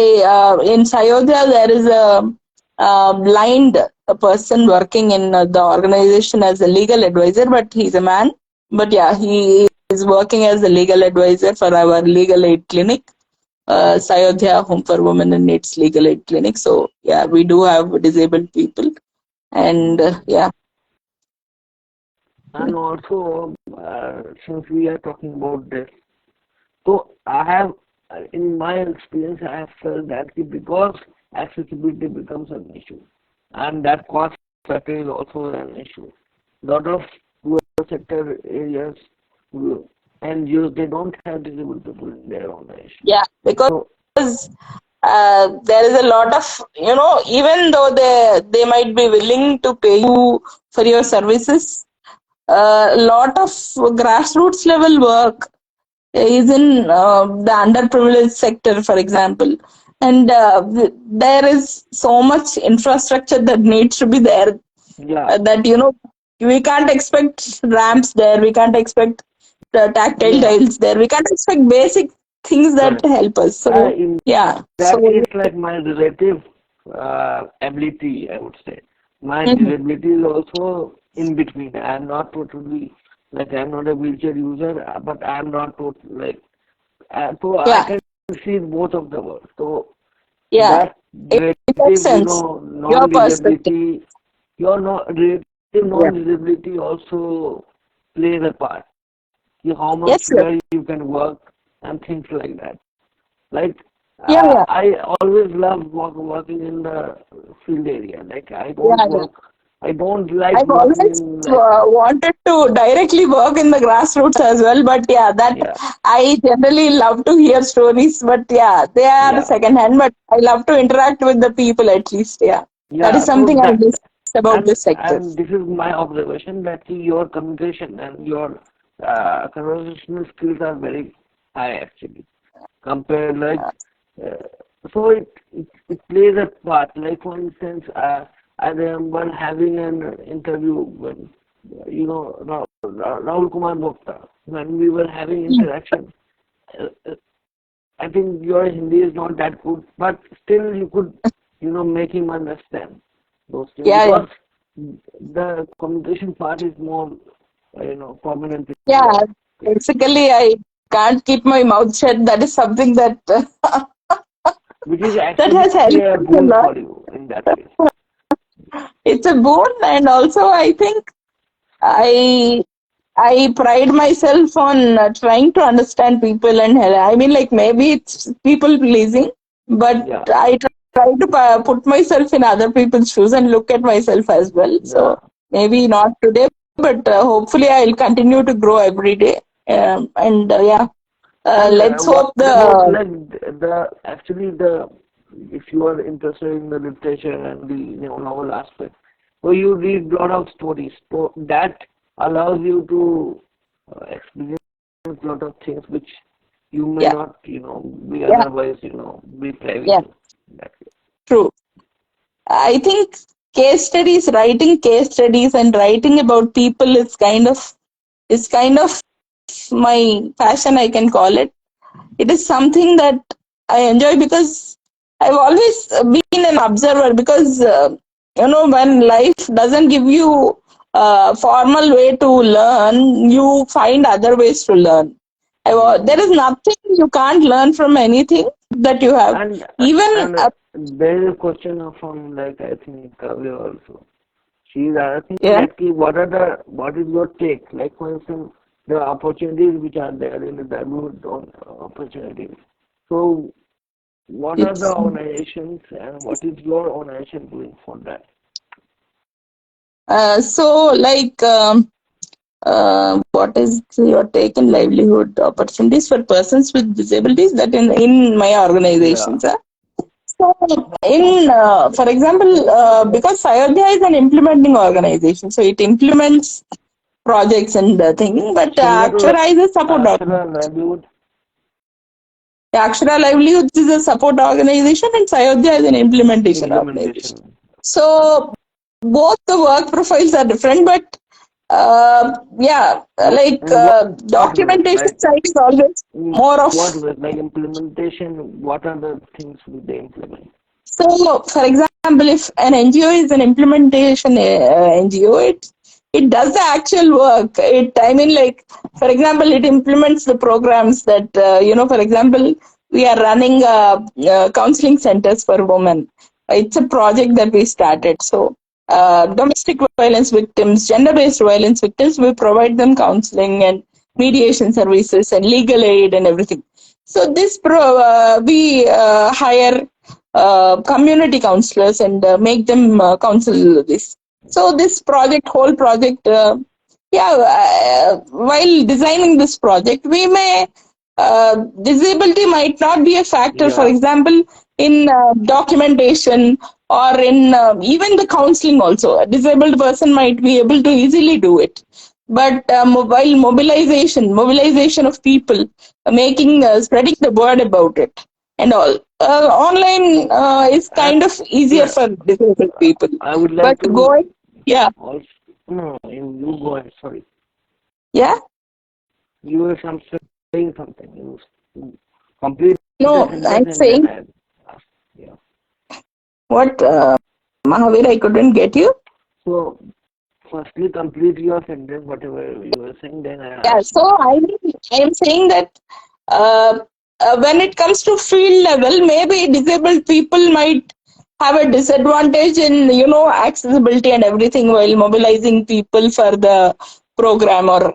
in Sayodhya there is a blind person working in the organization as a legal advisor, but he's a man. But yeah, he is working as a legal advisor for our legal aid clinic, Sayodhya Home for Women in Needs Legal Aid Clinic. So yeah, we do have disabled people, and yeah, And also, since we are talking about this, so I have, in my experience, I have felt that because accessibility becomes an issue, and that cost factor is also an issue. Lot of rural sector areas, uh, NGOs, they don't have disabled people in their organization. yeah, because So there is a lot of, even though they might be willing to pay you for your services, a lot of grassroots level work is in the underprivileged sector, for example, and there is so much infrastructure that needs to be there, yeah, that we can't expect ramps there, we can't expect tactile yeah, tiles there, we can't expect basic things that correct. help us. So In yeah, that so case, like my relative ability, I would say, my mhm. disability is also in between. I am not totally like I'm not a wheelchair user, but I am not like so I Yeah, can see both of the world. So yeah, that it makes relative, sense. Your perspective. non-disability, your no, relative Yeah. non-disability also plays a part. How much Yes, sir. where you can work and things like that. Like Yeah, yeah, I always love working in the field area. Like yeah, yeah. I don't like I've working always in like wanted to directly work in the grassroots as well, but yeah, that yeah, I generally love to hear stories, but yeah, they are yeah, second hand, but I love to interact with the people at least. Yeah, that is yeah. So something I that miss about this sector. and this is my observation that your communication and your conversational skills are very high actually compared like uh, so it plays a part. Like for instance, I remember having an interview when Rahul Kumar Gupta when we were having Mm. interaction. Uh, uh, I think your Hindi is not that good, but still you could make him understand those things Yeah, yeah, because the communication part is more. permanent in Yeah, your place, basically, I can't keep my mouth shut. That is something that which is that actually has a helped boon me a for lot. you in that case. It's a boon, and also I think I I pride myself on trying to understand people and I mean, like maybe it's people pleasing, but Yeah, I try to put myself in other people's shoes and look at myself as well. yeah. So maybe not today, but hopefully I'll continue to grow every day. And yeah, And let's what hope about the like the actually the if you are interested in the literature and the novel aspect, so you read lot of stories, so that allows you to experience a lot of things which you may yeah, not be yeah, otherwise be privy yeah, to. That way. true. I think writing case studies and writing about people is kind of my passion, I can call it. It is something that I enjoy because I've always been an observer because when life doesn't give you a formal way to learn, you find other ways to learn. There is Mm. nothing you can't learn from anything that you have. And Even and there is a question from like I think Kavya also. She is asking yeah, that what is your take? Like for instance, the opportunities which are there in the livelihood opportunities. So what are the it's organizations and what is your organization doing for that? so like. What is your take in livelihood opportunities for persons with disabilities that in my Yeah. organizations? So, for example, because Sayodhya is an implementing organization, so it implements projects and thing, but Similar to Akshara is a support Akshara organization. livelihood Akshara Livelihoods is a support organization and Sayodhya is an implementation organization. implementation. So both the work profiles are different, but yeah, like In what ways? documentation Like side is always in more of. what ways? Like implementation, what are the things they implement? So, for example, if an NGO is an implementation NGO, it does the actual work. I mean, like, for example, it implements the programs that For example, we are running counseling centers for women. It's a project that we started. So, domestic violence victims, gender-based violence victims, we provide them counseling and mediation services and legal aid and everything. So, we hire community counselors and make them counsel this. So this whole project, while designing this project, we may disability might not be a factor. For Yeah. example, in documentation or in even the counseling, also a disabled person might be able to easily do it. But while mobilization of people, spreading the word about it and all. Online is And kind of easier for disabled people, I would but like to going, yeah, also no, you go ahead. Sorry, yeah, you were saying something. You complete the no, sentence I'm and then saying I ask. Yeah. what, Mahavir, I couldn't get you. So firstly, complete your sentence, whatever you were saying. Then I Yeah, ask so my question. I am saying that uh, when it comes to field level, maybe disabled people might have a disadvantage in accessibility and everything while mobilizing people for the program or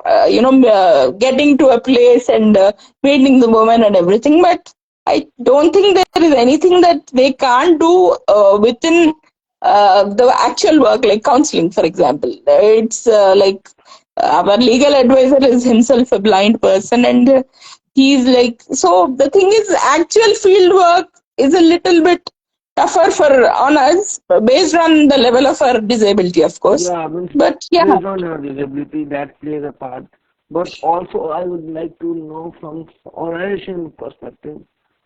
getting to a place and meeting the woman and everything. But I don't think there is anything that they can't do within the actual work, like counseling, for example. It's like our legal advisor is himself a blind person, and he's like, so the thing is, actual field work is a little bit tougher for on us based on the level of our disability, of course. Yeah, I mean, But yeah, based on your disability, that plays a part. But also, I would like to know from organization perspective,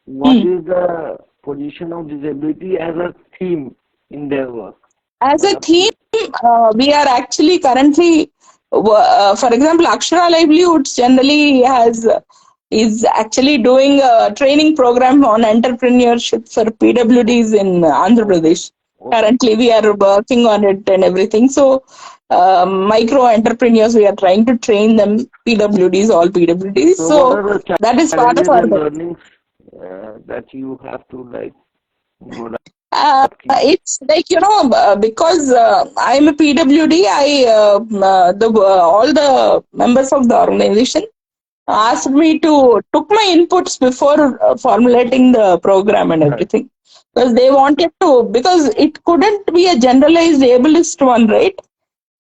what hmm. is the position of disability as a theme in their work? As What a are theme, we are actually currently, for example, Akshara Livelihoods generally is actually doing a training program on entrepreneurship for PWDs in Andhra okay? Pradesh. Currently, we are working on it and everything. So, micro entrepreneurs, we are trying to train them. PWDs, all PWDs. So what So are the that is part of challenges our and work. learnings that you have to like go that key? It's like because I'm a PWD. All the members of the organization asked me to took my inputs before formulating the program and Right. everything, because they wanted to, because it couldn't be a generalized ableist one, right?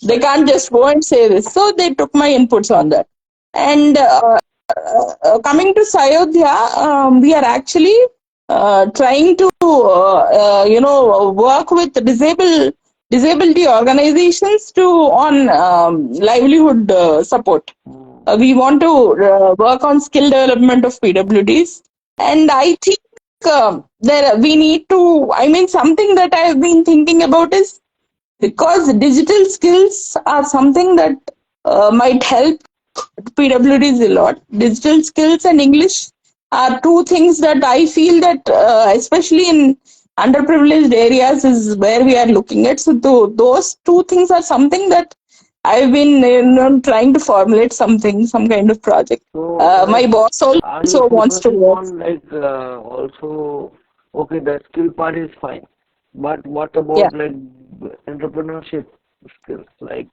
They Right. can't just go and say this, so they took my inputs on that. And coming to Sayodhya, we are actually trying to work with disability organizations to on livelihood support. Mm. We want to work on skill development of PWDs, and I think there we need to. I mean, something that I've been thinking about is, because digital skills are something that might help PWDs a lot. Digital skills and English are two things that I feel that, especially in underprivileged areas, is where we are looking at. So those two things are something that I've been trying to formulate something, some kind of project. So My like, boss are you also wants to focusing work. on like also okay, the skill part is fine, but what Yeah. about like entrepreneurship skills? Like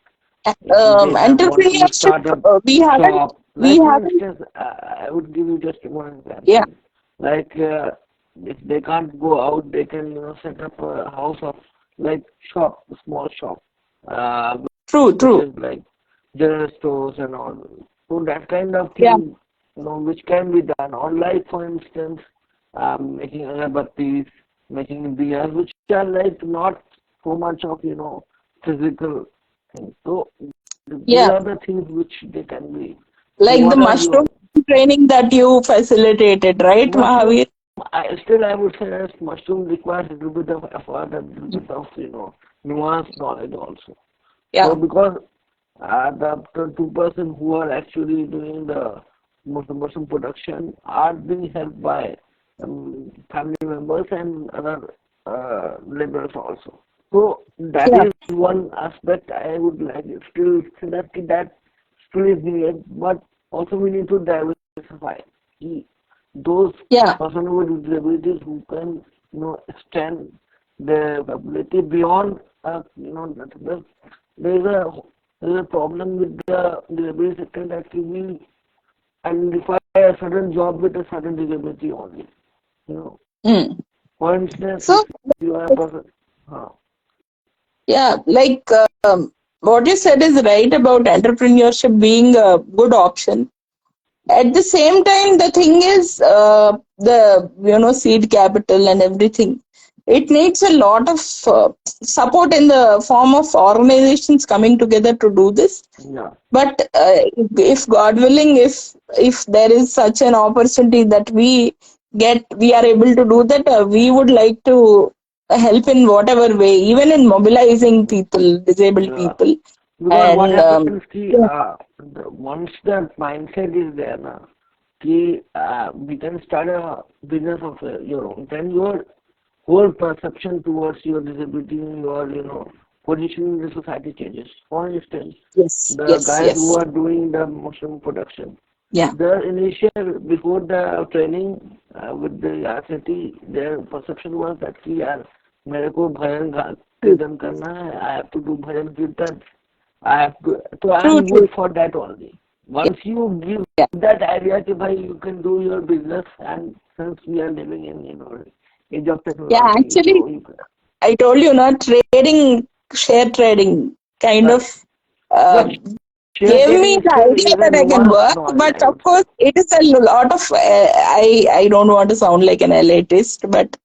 if they have want to Entrepreneurship, start a we haven't, shop, we like for haven't, instance, I would give you just one yeah, example. Like if they can't go out, they can set up a house of like shop, a small shop, uh, true, which true. is like general stores and all. So that kind of Yeah, thing, which can be done. Or like for instance, making agarbattis, making diyas, which are like not so much of physical things. So these yeah. are the things which they can be. So Like the what are mushroom your training that you facilitated, right, mushroom? Mahavir? I would say that mushroom requires a little bit of effort and a little bit of nuanced knowledge also. So Yeah, because the two-person who are actually doing the motion production are being helped by family members and other laborers also. So that yeah, is one aspect I would like still say that still is needed, but also we need to diversify. Ki those yeah, persons with disabilities who can extend their ability beyond there is a problem with the disability sector that we identify a certain job with a certain disability only. You know, mm. for instance, if So, you are a person, huh, yeah, like what you said is right about entrepreneurship being a good option. At the same time, the thing is, the seed capital and everything. It needs a lot of support in the form of organizations coming together to do this. yeah, But if God willing, if there is such an opportunity that we are able to do that, we would like to help in whatever way, even in mobilizing people, disabled yeah. people, Because what and happens, ki, yeah, once the mindset is there, na, we can start a business of your own, then your whole perception towards your disability, your position in the society changes. For instance, yes, the yes, guys who yes, are doing the mushroom production, yeah, the initial before the training with the RCT, their perception was that कि यार मेरे को भजन true, कीर्तन करना है, I have to do bhajan kirtan, I have to, so I true, am true, good for that only. yeah, Once you give yeah, that idea कि भाई you can do your business, and since we are living in age of yeah. technology, Actually, so you can, I told you, not trading, share trading, kind of right. uh, But share gave me trading the still idea is a that I can nuanced work. knowledge, But I of would say. course, it is a lot of. I don't want to sound like an elitist, but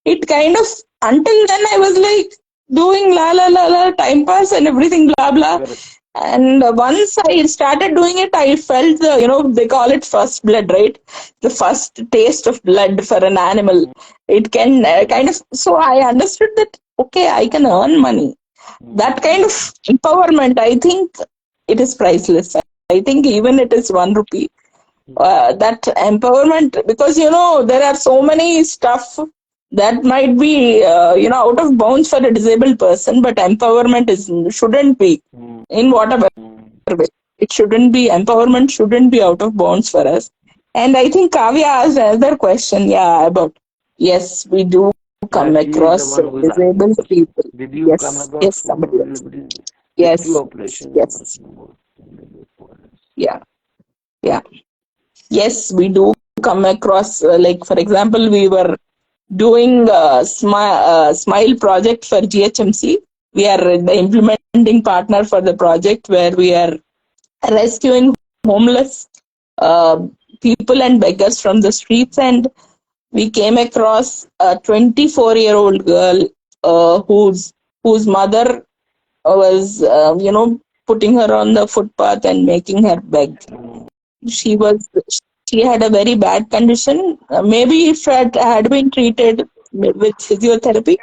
it kind of, until then I was like doing la la la la time pass and everything blah blah. Correct. And once I started doing it, I felt the they call it first blood, right? The first taste of blood for an animal. It can Mm, kind of, so I understood that okay, I can earn money. That kind of mm, empowerment, I think it is priceless. I think even it is 1 rupee. mm, That empowerment, because there are so many stuff. That might be, out of bounds for a disabled person, but empowerment shouldn't be mm, in whatever mm. way. It shouldn't be, empowerment shouldn't be out of bounds for us. And I think Kavya asked another question, yeah, about, yes, we do Yeah, come she is the across one who is asking the disabled question. people. Did you come Yes, across yes, food somebody else. delivery rescue Yes, operation? You are yes, asking about delivery operation. yeah, yeah. Yes, we do come across, like, for example, we were doing a Smile project for GHMC. We are the implementing partner for the project where we are rescuing homeless uh, people and beggars from the streets. And we came across a 24-year-old girl whose mother was, putting her on the footpath and making her beg. Mm, She had a very bad condition. Maybe if it had been treated with physiotherapy,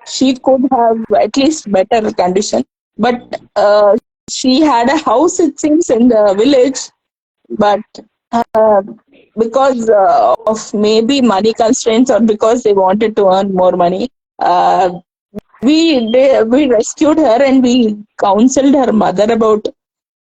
she could have at least better condition. But uh, she had a house, it seems, in the village. But uh, because of maybe money constraints, or because they wanted to earn more money, uh, we rescued her and we counseled her mother about,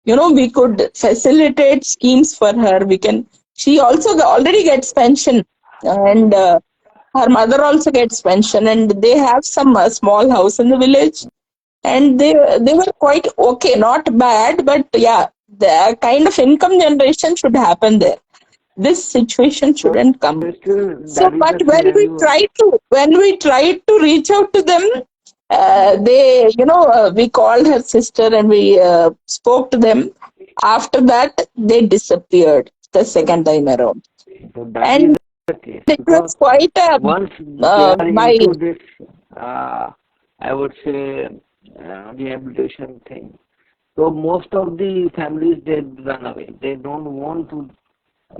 we could facilitate schemes for her. We can. She also already gets pension, and her mother also gets pension, and they have some small house in the village, and they were quite okay, not bad, but yeah, the kind of income generation should happen there. This situation so shouldn't come. still So, that is but the scenario. when we tried to reach out to them, Mm. we called her sister and we spoke to them. After that, they disappeared the second time around. So that is And the case it because was quite a, once they are my, into this, uh, I would say, rehabilitation thing. So most of the families they run away. They don't want to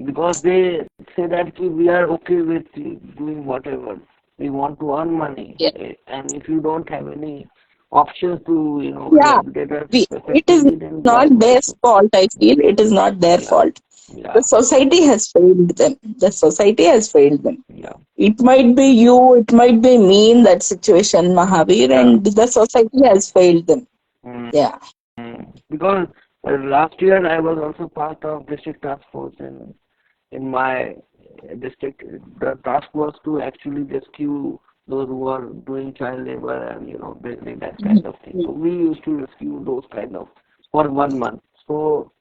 because they say that we are okay with doing whatever. We want to earn money, yeah, and if you don't have any options to yeah, rehabilitate us it is effectively, then not why their so? fault, I feel. It is not their Yeah, fault. The yeah, society has failed them. The society has failed them. yeah, It might be you, it might be me in that situation, Mahavir, yeah. and the society has failed them. Mm. Yeah. Because last year I was also part of district task force in my district. The task was to actually rescue those who are doing child labor and basically that kind of thing. So we used to rescue those kind of for 1 month. So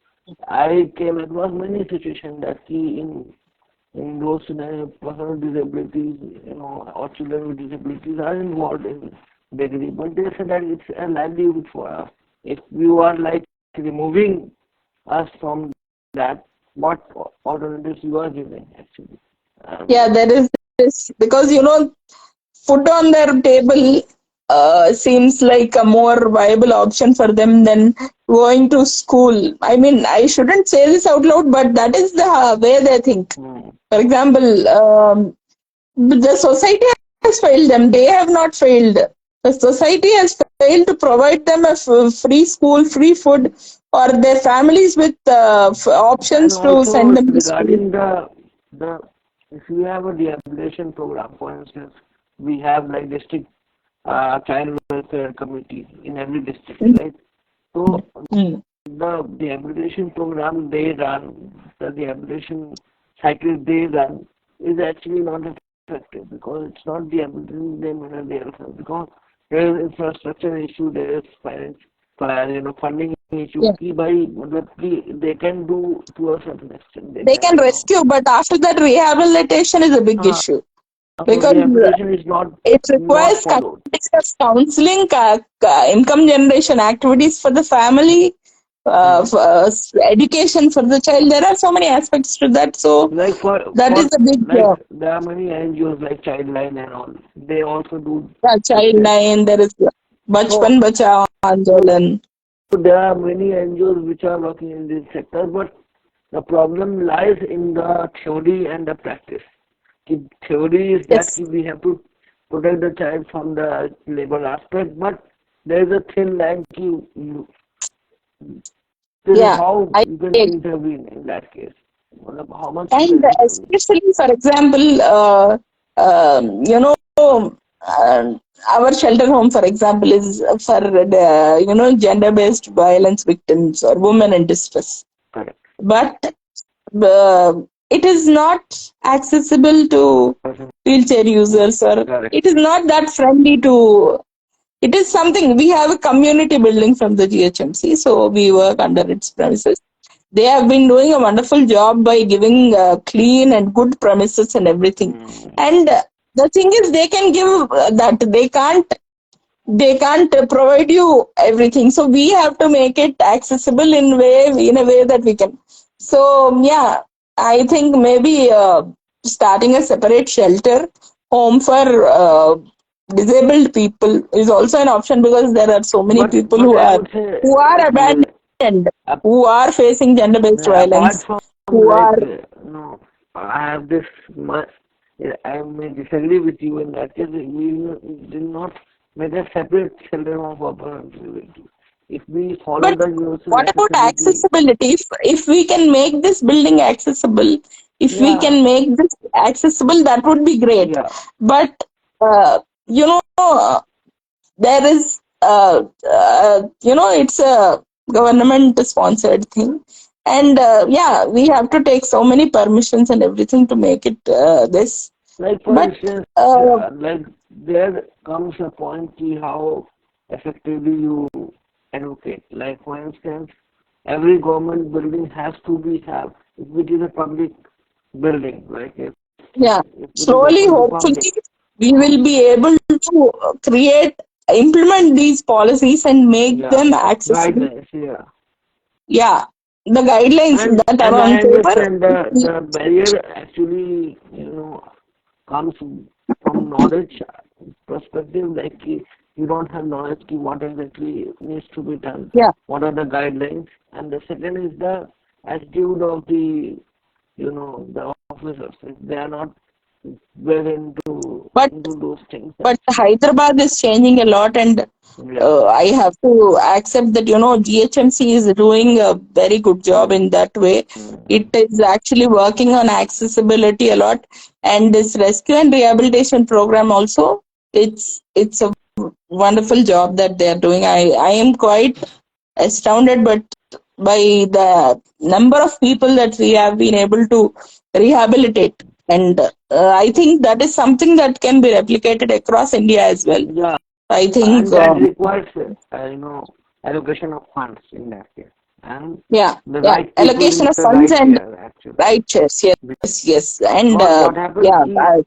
I came across many situations that key in those scenarios, person with disabilities, or children with disabilities are involved in bakery, but they say that it's a livelihood for us. If you are like removing us from that, what alternatives you are giving actually? Yeah, there is this, because, food on their table seems like a more viable option for them than going to school. I mean, I shouldn't say this out loud, but that is the way they think. Hmm. For example, the society has failed them. They have not failed. The society has failed to provide them a free school, free food, or their families with And options to send also them to school. regarding the if you have a rehabilitation program, for instance, we have like district child welfare committee in every district, right? So Mm. the rehabilitation program they run, the rehabilitation cycle they run is actually not effective because it's not rehabilitating them in a real sense because there is infrastructure issue, there is finance, funding issue. Yeah. Ki bhai, matlab ki they can do to a certain extent. They They can, can rescue, but after that, rehabilitation is a big uh, issue so because rehabilitation is it not requires followed. continuous counseling, income generation activities for the family, Hmm. education for the child. There are so many aspects to that. So Like that is a big there are many NGOs like Childline and all. They also do child this. line. There is So Bachpan Bachao Andolan. there are many NGOs which are working in this sector, but the problem lies in the theory and the practice. The theory is that Yes. we have to protect the child from the labor aspect, but there is a thin line. This is Yeah. how I you can agree. intervene in that case. How much you And can intervene. especially, for example, uh, our shelter home, for example, is for gender-based violence victims or women in distress. Correct. But it is not accessible to Person. wheelchair users, or Correct. it is not that friendly to. It is something we have a community building from the GHMC, so we work under its premises. They have been doing a wonderful job by giving clean and good premises and everything. Mm. And the thing is, they can give that. They can't provide you everything, so we have to make it accessible in a way that we can. So yeah, I think maybe starting a separate shelter home for disabled people is also an option, because there are so many people But I would say who are yeah, abandoned, ap- who are facing gender based apart violence, from who like are. no, I have this much. I may disagree with you in that case. We did not make a separate children of opportunity. If we follow But the universal what about accessibility, accessibility? If we can make this building accessible, if we yeah, can make this accessible, that would be great. yeah, But there is, it's a government sponsored thing. And yeah, we have to take so many permissions and everything to make it this. like for But instance, uh, like there comes a point to how effectively you advocate. Like for instance, every government building has to be have if it is a public building, like yeah, if it is slowly, open to hopefully, public. we will be able to create, implement these policies and make Yeah, them accessible. guidelines. Yeah, Yeah, the guidelines that are and on I paper. understand the barrier actually comes from knowledge perspective. Like you don't have knowledge ki what exactly needs to be done, Yeah, what are the guidelines, and the second is the attitude of the the officers. If they are not well but into those things, but actually. Hyderabad is changing a lot, and Yeah. I have to accept that GHMC is doing a very good job Mm. in that way. It Mm. is actually working on accessibility a lot, and this rescue and rehabilitation program also. It's a wonderful job that they are doing. I am quite astounded, but by the number of people that we have been able to rehabilitate, and I think that is something that can be replicated across India as well. Yeah, I think, and that requires allocation of funds in that case, and yeah, the yeah, right people allocation in of the funds right and chair actually. right chairs. Yes, yes, and Because what happens yeah, is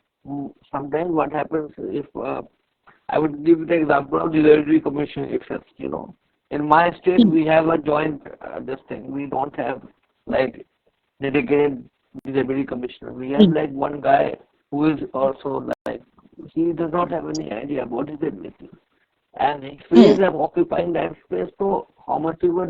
sometimes what happens if I would give the example of the Disability Commission itself. In my state we have a joint this thing. We don't have like dedicated disability commissioner. We have like one guy who is also like he does not have any idea about disability, and if he is occupying that space, so how much ever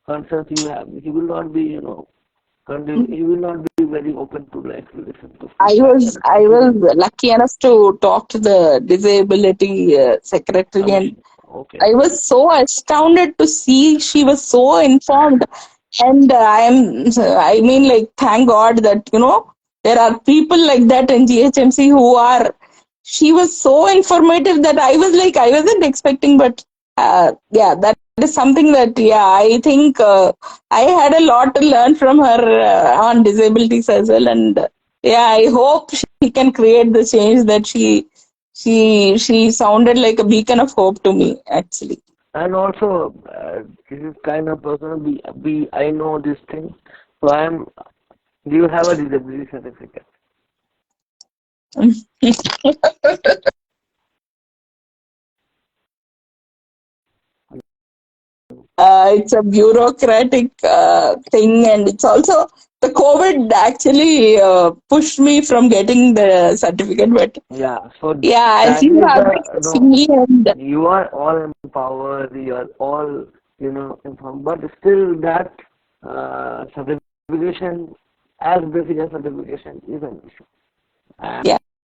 concerns you have, he will not be he will not be very open to like listen to I feedback was and I was contribute to lucky enough to talk to the disability secretary, and commission. Okay. I was so astounded to see she was so informed. And I mean, like, thank God that, there are people like that in GHMC who are, she was so informative that I was like, I wasn't expecting, but yeah, that is something that, yeah, I think I had a lot to learn from her on disabilities as well. And yeah, I hope she can create the change that she sounded like a beacon of hope to me, actually. And also, this is kind of personal. I know this thing. So do you have a disability certificate? It's a bureaucratic thing, and it's also the COVID actually pushed me from getting the certificate. But Yeah. So yeah, as that you is have the, been teaching me, and you are all empowered, you are all, informed, but still that certification, as basic as certification, is an issue. yeah,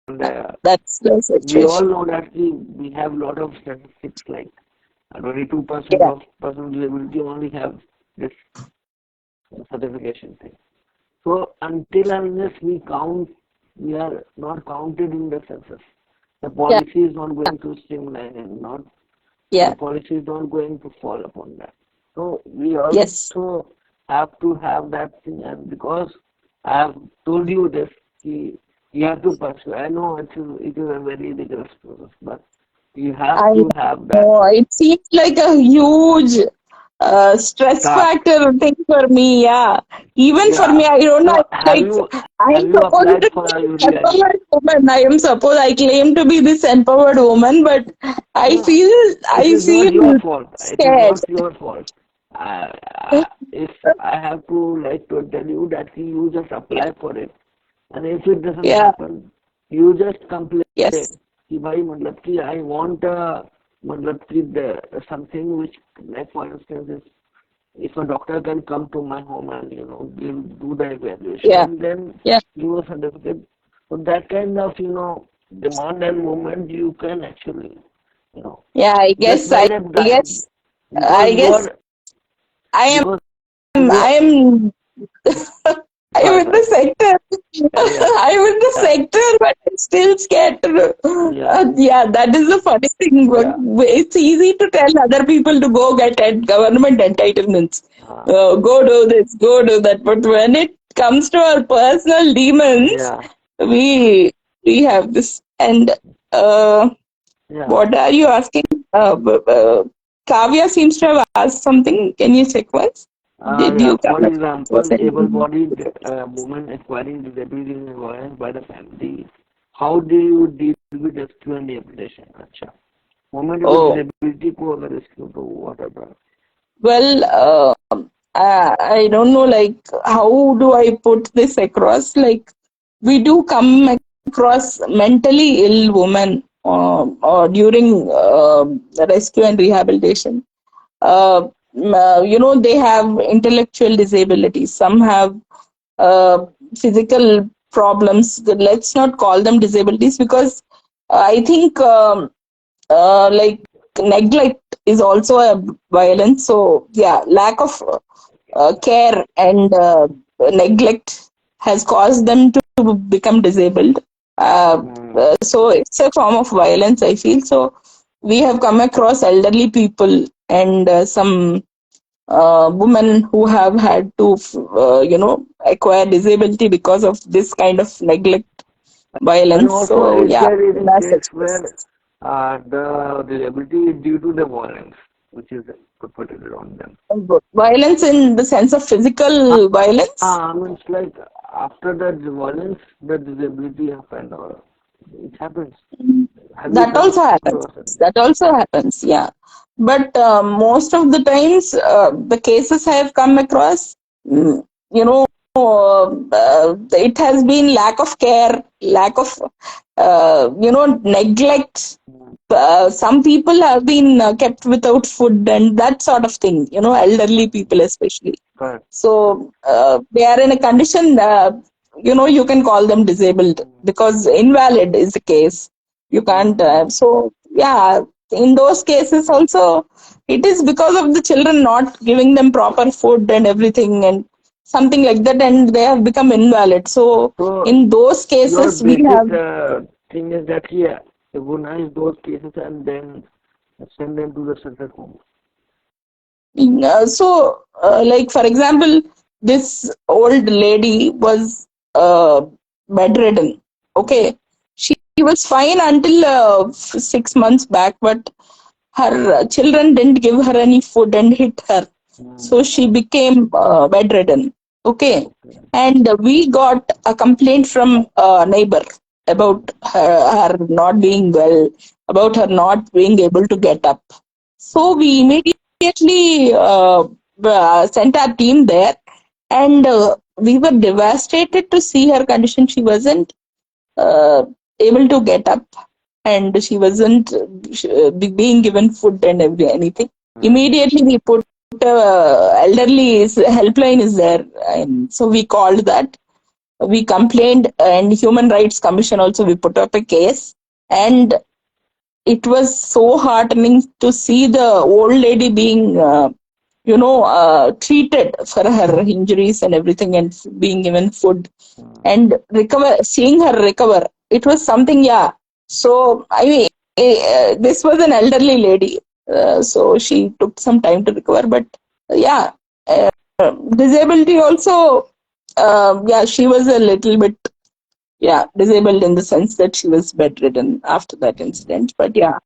And that's the we all situation. know that we have a lot of statistics like 22% Yeah, of person with disability only have this certification thing. So until unless we count, we are not counted in the census. the Yeah. policy is not going to streamline and not the Yeah. policy is not going to fall upon that. So we Yes. also have to have that thing, and because I have told you this, you have to pursue. I know it is a very rigorous process, but you have I to have that know. It seems like a huge stress task. factor thing for me. Yeah. Even for Yeah. me, I don't know. So Like, I am have you supposed applied to for be a this UDID? empowered woman. I claim to be this empowered woman, but I No, feel, it I is not feel your fault. It is scared. not your fault. If I have to like to tell you that you just apply for it, and if it doesn't Yeah. happen, you just complain Yes. कि भाई मतलब कि I want मतलब कि something which like for instance if a doctor can come to my home and do the evaluation Yeah. and then Yeah. give a certificate, so that kind of demand and movement you can actually you know Yeah. just by that I drive guess, because I you guess are I am, because you I are am I'm sorry in the sorry sector. yeah I'm in the yeah sector, but I'm still scared to. yeah Yeah, that is the funny thing. yeah It's easy to tell other people to go get government entitlements. uh, Go do this, go do that. But when it comes to our personal demons, yeah we we have this. And uh, yeah what are you asking? Kavya seems to have asked something. Can you check once? Did Yeah, you come for across example, anything? able-bodied women acquiring disability and violence by the family. How do you deal with rescue and rehabilitation? अच्छा, women with Oh, disability को अगर rescue तो whatever. well, I don't know, like, how do I put this across? Like, we do come across mentally ill women or during rescue and rehabilitation. They have intellectual disabilities. Some have physical problems. Let's not call them disabilities because I think like neglect is also a violence. So yeah, lack of care and neglect has caused them to become disabled. Uh, Hmm. so it's a form of violence, I feel. So we have come across elderly people and some women who have had to, acquire disability because of this kind of neglect, And violence. also, So is yeah, there in any our case such where cases. the disability is due to the violence, which is perpetrated on them? Violence in the sense of physical violence. I mean, it's like after the violence, the disability happened, or it happens. Have you That come also happens. across it? That also happens, yeah. But most of the times, the cases I have come across, you know, it has been lack of care, lack of, neglect. Some people have been kept without food and that sort of thing, elderly people especially. Correct. So they are in a condition, you can call them disabled because invalid is the case. You can't. Mm, So yeah, in those cases also, it is because of the children not giving them proper food and everything and something like that, and they have become invalid. So so in those your cases, we basic have. thing is that yeah, recognize those cases and then send them to the shelter home. Like for example, this old lady was bedridden. Okay, she was fine until 6 months back, but her children didn't give her any food and hit her, so Mm, she became bedridden. Okay, okay. and we got a complaint from a neighbor about her not being well, about her not being able to get up. So we Mm, immediately sent our team there, and we were devastated to see her condition. She wasn't uh, able to get up, and she wasn't being given food and anything. mm, Immediately we put elderly helpline is there, and so we called that. We complained, and Human Rights Commission also we put up a case, and it was so heartening to see the old lady being treated for her injuries and everything and being given food mm. and recover, seeing her recover. It was something, yeah. So I mean, this was an elderly lady, so she took some time to recover. But yeah, uh, disability also. Yeah, she was a little bit disabled in the sense that she was bedridden after that incident. But yeah,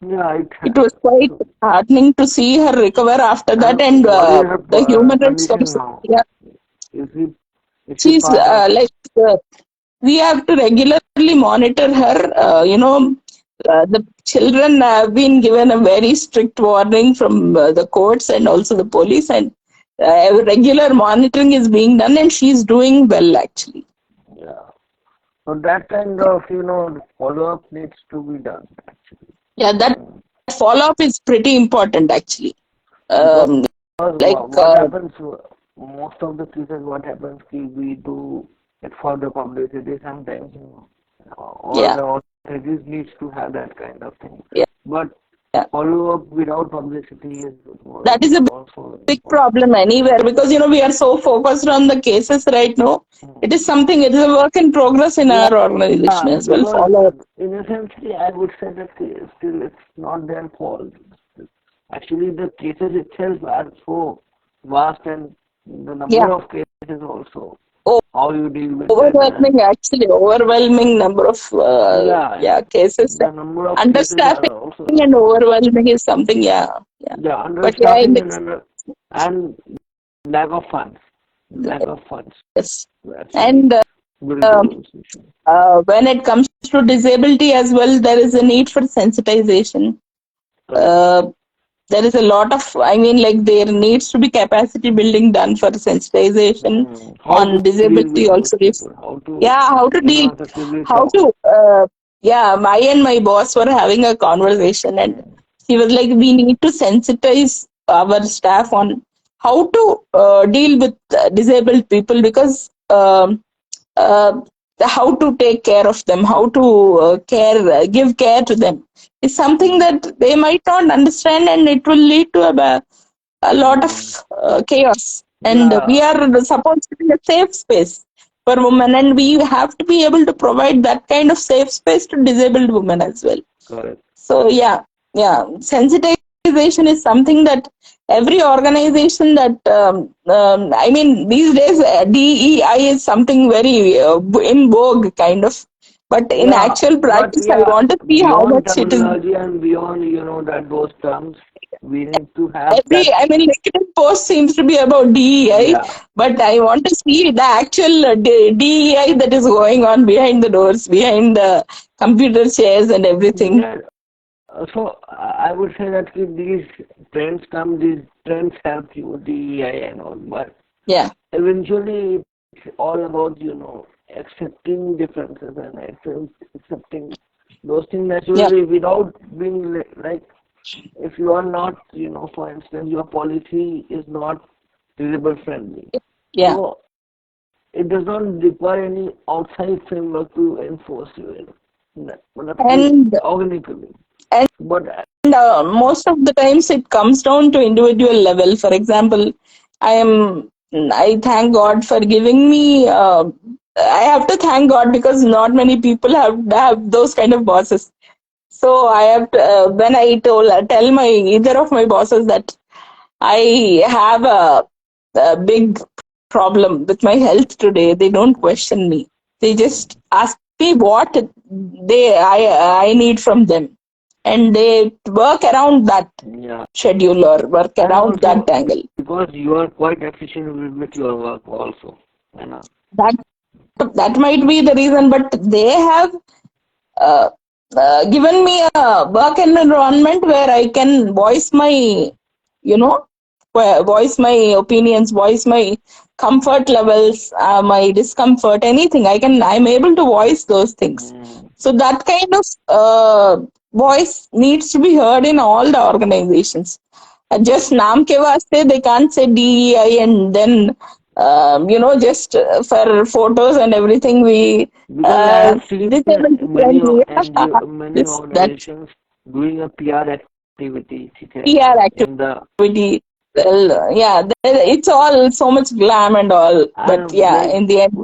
Yeah, it it was quite so, heartening to see her recover after that, and and what is her the human rights condition officer. now? Yeah, Is it is she she's part of? like we have to regularly monitor her. The children have been given a very strict warning from the courts and also the police, and regular monitoring is being done, and she's doing well actually. Yeah. So that kind of follow up needs to be done actually. Yeah, that follow up is pretty important actually. Because Um, like what happens most of the cases, what happens is we do it for the publicity sometimes, all yeah, the authorities needs to have that kind of thing, yeah, but yeah. follow up without publicity is That is a also big important. problem anywhere because we are so focused on the cases right now. It is something. It is a work in progress in Yeah, our organization as well. because Follow up. in a sense, I would say that still it's not their fault. Actually, the cases itself are so vast, and the Yeah. number of cases also, O- how you deal with them, and Overwhelming, actually, overwhelming number of yeah, cases. the number of cases are Understaffing also and overwhelming is something. Yeah, yeah. yeah, But yeah, in understaffing this, and lack of funds, lack of funds yes. to actually And build um, those issues. when it comes to disability as well, there is a need for sensitization. Correct. Uh, there is a lot of, I mean, like there needs to be capacity building done for sensitization How to on deal disability with those also. If, people? How to yeah, how to deal, effectively how talk? to, yeah, my and my boss were having a conversation, and Mm. he was like, we need to sensitize our staff on how to deal with disabled people because uh, how to take care of them, how to give care to them is something that they might not understand, and it will lead to a lot of Mm. chaos. And we Yeah, are supposed to be a safe space for women, and we have to be able to provide that kind of safe space to disabled women as well. correct. So yeah, sensitization is something that every organization that I mean these days DEI is something very in vogue kind of, but in Yeah, actual but practice, I yeah, want to see how beyond much it is. terminology and beyond, that those terms, we need to have Every that. I mean LinkedIn post seems to be about DEI, Yeah, but I want to see the actual DEI that is going on behind the doors, behind the computer chairs and everything. yeah. So I would say that if these these trends help you, DEI and all, but Yeah, eventually it's all about, accepting differences and accepting those things yeah, naturally without being like, if you are not, for instance, your policy is not disabled friendly. yeah, So it does not require any outside framework to enforce you and organically. and But most of the times it comes down to individual level. For example, I thank God for giving me I have to thank God because not many people have those kind of bosses. So I have to, when I tell my either of my bosses that I have a big problem with my health today, they don't question me. They just ask me what I need from them, and they work around that yeah, schedule or work and around that also angle. because you are quite efficient with your work also. That that might be the reason, but they have uh, given me a work environment where I can voice my, voice my opinions, voice my comfort levels, my discomfort, anything. I'm able to voice those things. Mm. So that kind of voice needs to be heard in all the organizations. Just naam ke vaste, they can't say DEI and then, just for photos and everything, we Because I have seen disabled many friendly, many this, that organizations doing a PR activity, PR in the activity. Well, yeah, it's all so much glam and all, but and yeah, like in the end.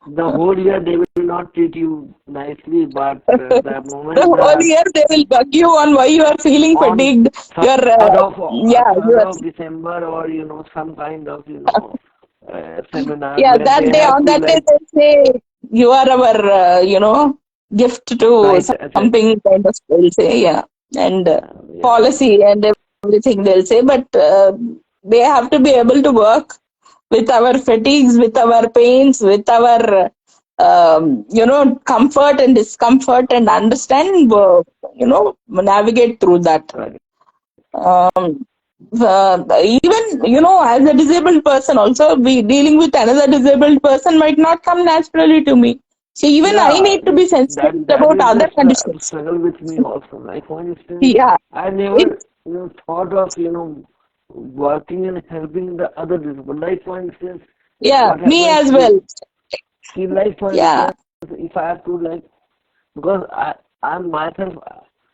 the whole year they will not treat you nicely, but the The moment whole year they will bug you on why you are feeling on fatigued. You're, yeah, third you're, of December, or some kind of seminar yeah, where that they day, have on to that day, like they say you are our, gift to right asset. something kind of, they'll say, yeah, and Yeah, policy and everything they'll say, but they have to be able to work with our fatigues, with our pains, with our, comfort and discomfort and understand, navigate through that. right. Um, Even, as a disabled person, also be dealing with another disabled person might not come naturally to me. So even I Yeah, need to be sensitive that about is the other conditions. struggle with me also. Like for instance, Yeah, I it's, never thought of working and helping the other disabled. Like for instance, yeah, what me happens as with well. like for Yeah, instance, if I have to like because I'm myself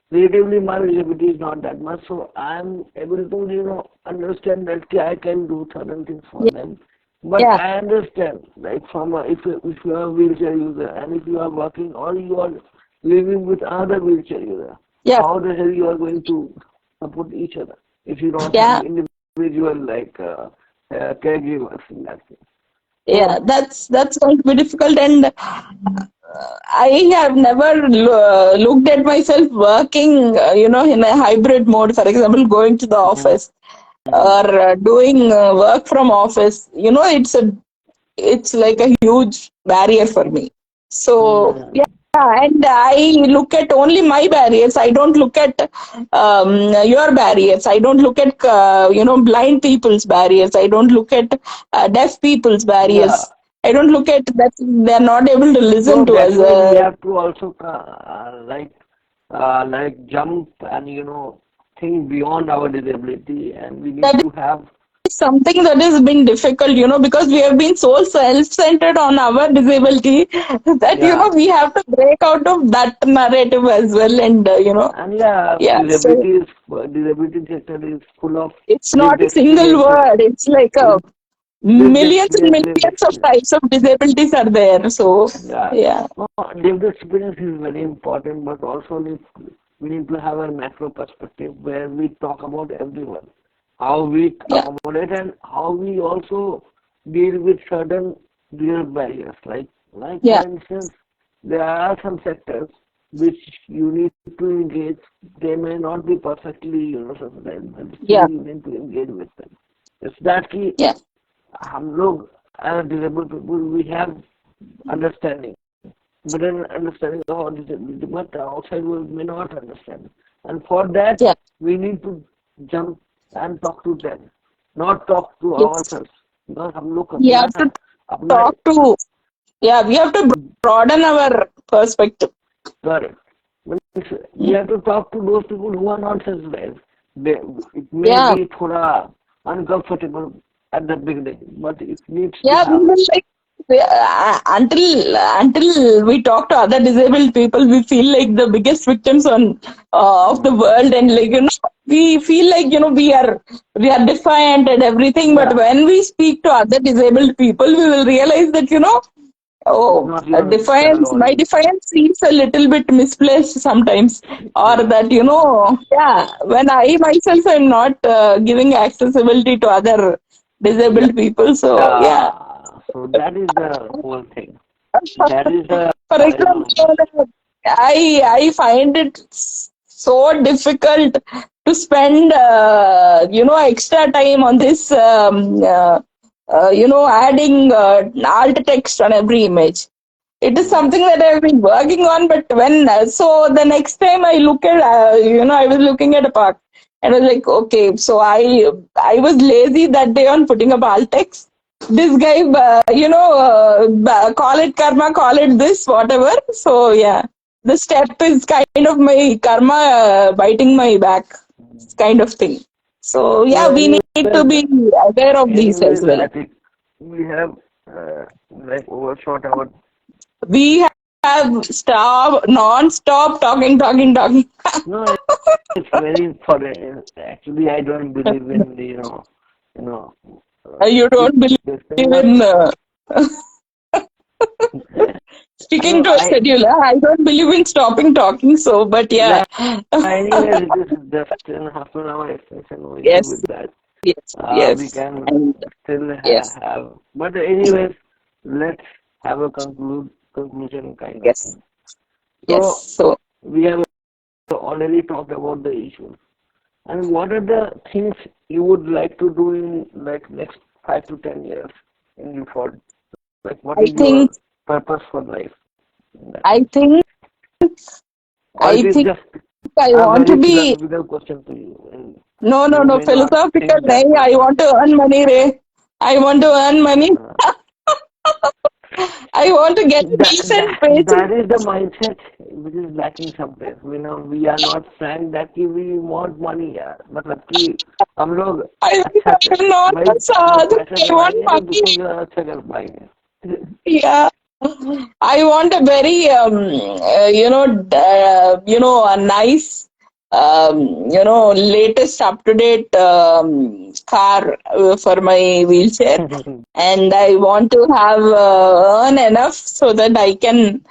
relatively my visibility is not that much, so I'm able to understand that I can do certain things for them. But yeah, I understand like from if you are a wheelchair user and if you are working or you are living with another wheelchair user, yeah, how the hell you are going to support each other if you don't have yeah, individual like caregivers in that case. yeah. So That's going to be difficult, and I have never looked at myself working, in a hybrid mode. For example, going to the mm, office mm, or doing work from office. It's like a huge barrier for me. So yeah, mm, and I look at only my barriers. I don't look at your barriers. I don't look at blind people's barriers. I don't look at deaf people's yeah. barriers. I don't look at that they're not able to So listen to that us. way we have to also like jump and think beyond our disability, and we need That to have is something that has been difficult, because we have been so self-centered on our disability that yeah, we have to break out of that narrative as well, and and yeah, yeah. So disability sector is full of it's not lived a single experiences, word. It's like a millions and lived millions of experience. types of disabilities are there. So Yeah, yeah, no, lived experience is very important, but also we need to have a macro perspective where we talk about everyone, how we yeah, accommodate and how we also deal with certain real barriers. Like for yeah, instance, there are some sectors which you need to engage. They may not be perfectly subsidized, but still yeah, you need to engage with them. It's that key. yeah, हम लोग as disabled people we have understanding, but an understanding of our disability, but the outside world may not understand. And for that, yeah. we need to jump and talk to them, not talk to Yes, ourselves. Because हम लोग we अपना have to अपना talk to. Yeah, we have to broaden our perspective. correct. Means we have to talk to those people who are not sensitized. They, it may Yeah, be थोड़ा uncomfortable at the beginning, but it needs to yeah. We happen. will like until we talk to other disabled people, we feel like the biggest victims of the Mm. world, and like we feel like we are defiant and everything. But Yeah, when we speak to other disabled people, we will realize that it's oh, not your struggle defiance. My only. defiance seems a little bit misplaced sometimes, or Yeah. that yeah. When I myself am not giving accessibility to other Yeah. disabled people, so yeah. So that is the whole thing. That is the For example, I find it so difficult to spend extra time on this adding alt text on every image. It is mm, something that I've been working on, but when so the next time I look at I was looking at a park and I was like, okay, so I was lazy that day on putting up alt text. This guy, call it karma, call it this, whatever. So yeah, the step is kind of my karma biting my back, kind of thing. So so yeah, we need to be aware of these as anyways, well. I think we have like overshot our. We have non-stop talking, talking, talking. No, it's very important. Actually, I don't believe in you know You this don't believe this thing, but in sticking No, to a schedule. I don't believe in stopping talking. So, but yeah, anyway, it is just in half an hour extension only yes, with that. yes, We yes, can and still yes, have, but anyways, let's have a conclusion kind of yes, thing. yes. So So we have already talked about the issues. And what are the things you would like to do in like next 5 to 10 years in your for like what I is think, your purpose for life in that I sense? think, Or it I is think just I a want to very be. philosophical question to you and No, no, you no. may not Philosophical. think that Nahi, much. I want to earn money, Ray. I want to earn money. Uh, I want to get a that, decent that paycheck. that is the mindset which is lacking somewhere. You know, we are not frank that कि we want money यार मतलब कि हम लोग I अच्छा want a भाई normal जब salary. पैसा I want कमाएंगे तो money. दूसरों के साथ अच्छा कर पाएंगे. Yeah. I want a very, a nice, latest up to date car for my wheelchair, and I want to have earn enough so that I can,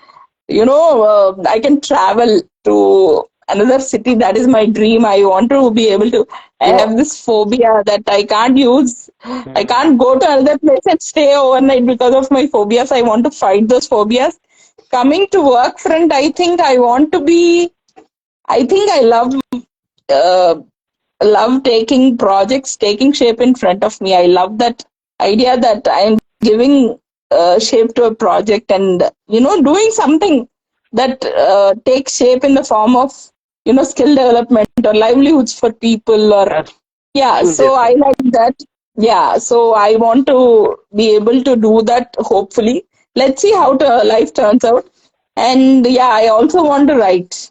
I can travel to another city. That is my dream. I want to be able to. I So have this phobia that I can't use. I hmm, can't go to another place and stay overnight because of my phobias. I want to fight those phobias. Coming to work front, I think I want to be. I think I uh, love taking projects taking shape in front of me. I love that idea that I am giving shape to a project and doing something that takes shape in the form of skill development or livelihoods for people or yeah. So I absolutely. like that. Yeah. So I want to be able to do that. Hopefully, let's see how life turns out. And yeah, I also want to write.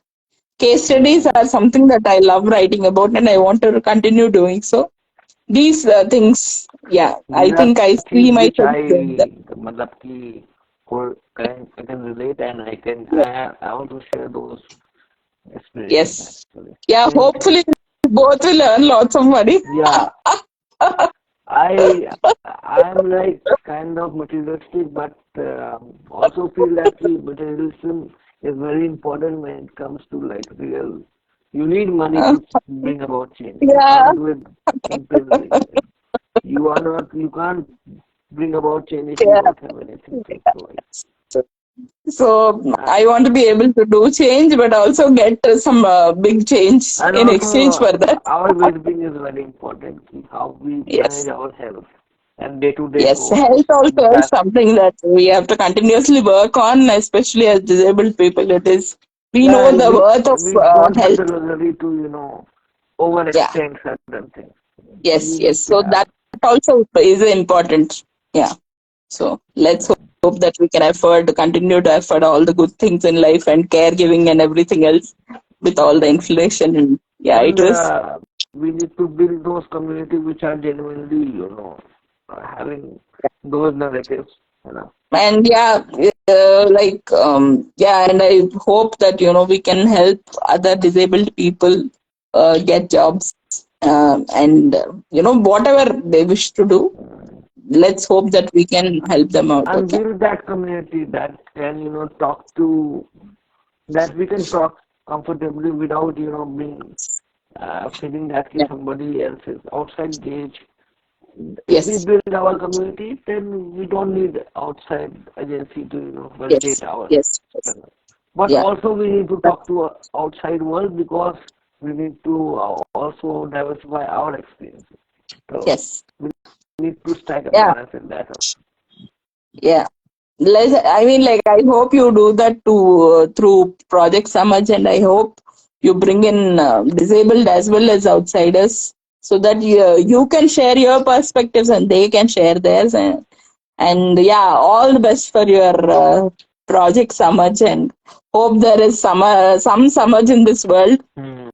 Case studies Hmm. are something that I love writing about, and I want to continue doing so. These things, yeah, I These are think I see things which myself I doing them. मतलब कि I can relate and Yeah. I want to share those experiences Yes. actually. Yeah, Same thing. hopefully both will earn lots of money. Yeah, I'm like kind of materialistic, but also feel that the materialism is very important when it comes to like real. You need money Uh, to bring about change. You yeah. can't do it internally. You can't bring about change if you Yeah. don't have anything to provide. So And I want to be able to do change, but also get some big change and in also exchange for that. our well-being is very important. How we manage Yes. our health and day-to-day Yes, goals. health also is That something that we have to continuously work on, especially as disabled people. It is, we yeah, know and the worth of we don't have health. the luxury to Yeah, overextend certain things. yes, We yes. need to So have. that also is important. Yeah. So let's hope that we can afford to continue to afford all the good things in life and caregiving and everything else with all the inflation. And yeah, it And was. we need to build those communities which are genuinely, having those narratives. You know. And yeah, yeah, and I hope that we can help other disabled people get jobs and whatever they wish to do. Let's hope that we can help them out. And Okay. build that community that can, talk to, that we can talk comfortably without, being feeling that Yeah. somebody else is outside gauge. If we Yes. build our community, then we don't need outside agency to, Yes. validate our Yes. Yes. struggle. But Yeah. also we need to That- talk to outside world because we need to also diversify our experiences. So Yes. we need to strike a Yeah. balance in that also. Yeah. I mean, like, I hope you do that through Project Samaj, and I hope you bring in disabled as well as outsiders, so that you can share your perspectives and they can share theirs. And yeah, all the best for your Project Samaj, and hope there is some Samaj in this world. Hmm.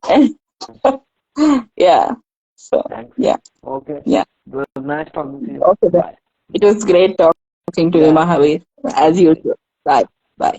Yeah. So Thanks. yeah, Okay. yeah. It was nice talking to you. Okay then. Bye. It was great talking to you, Yeah. Mahavir, as Same here. usual. Bye. Bye.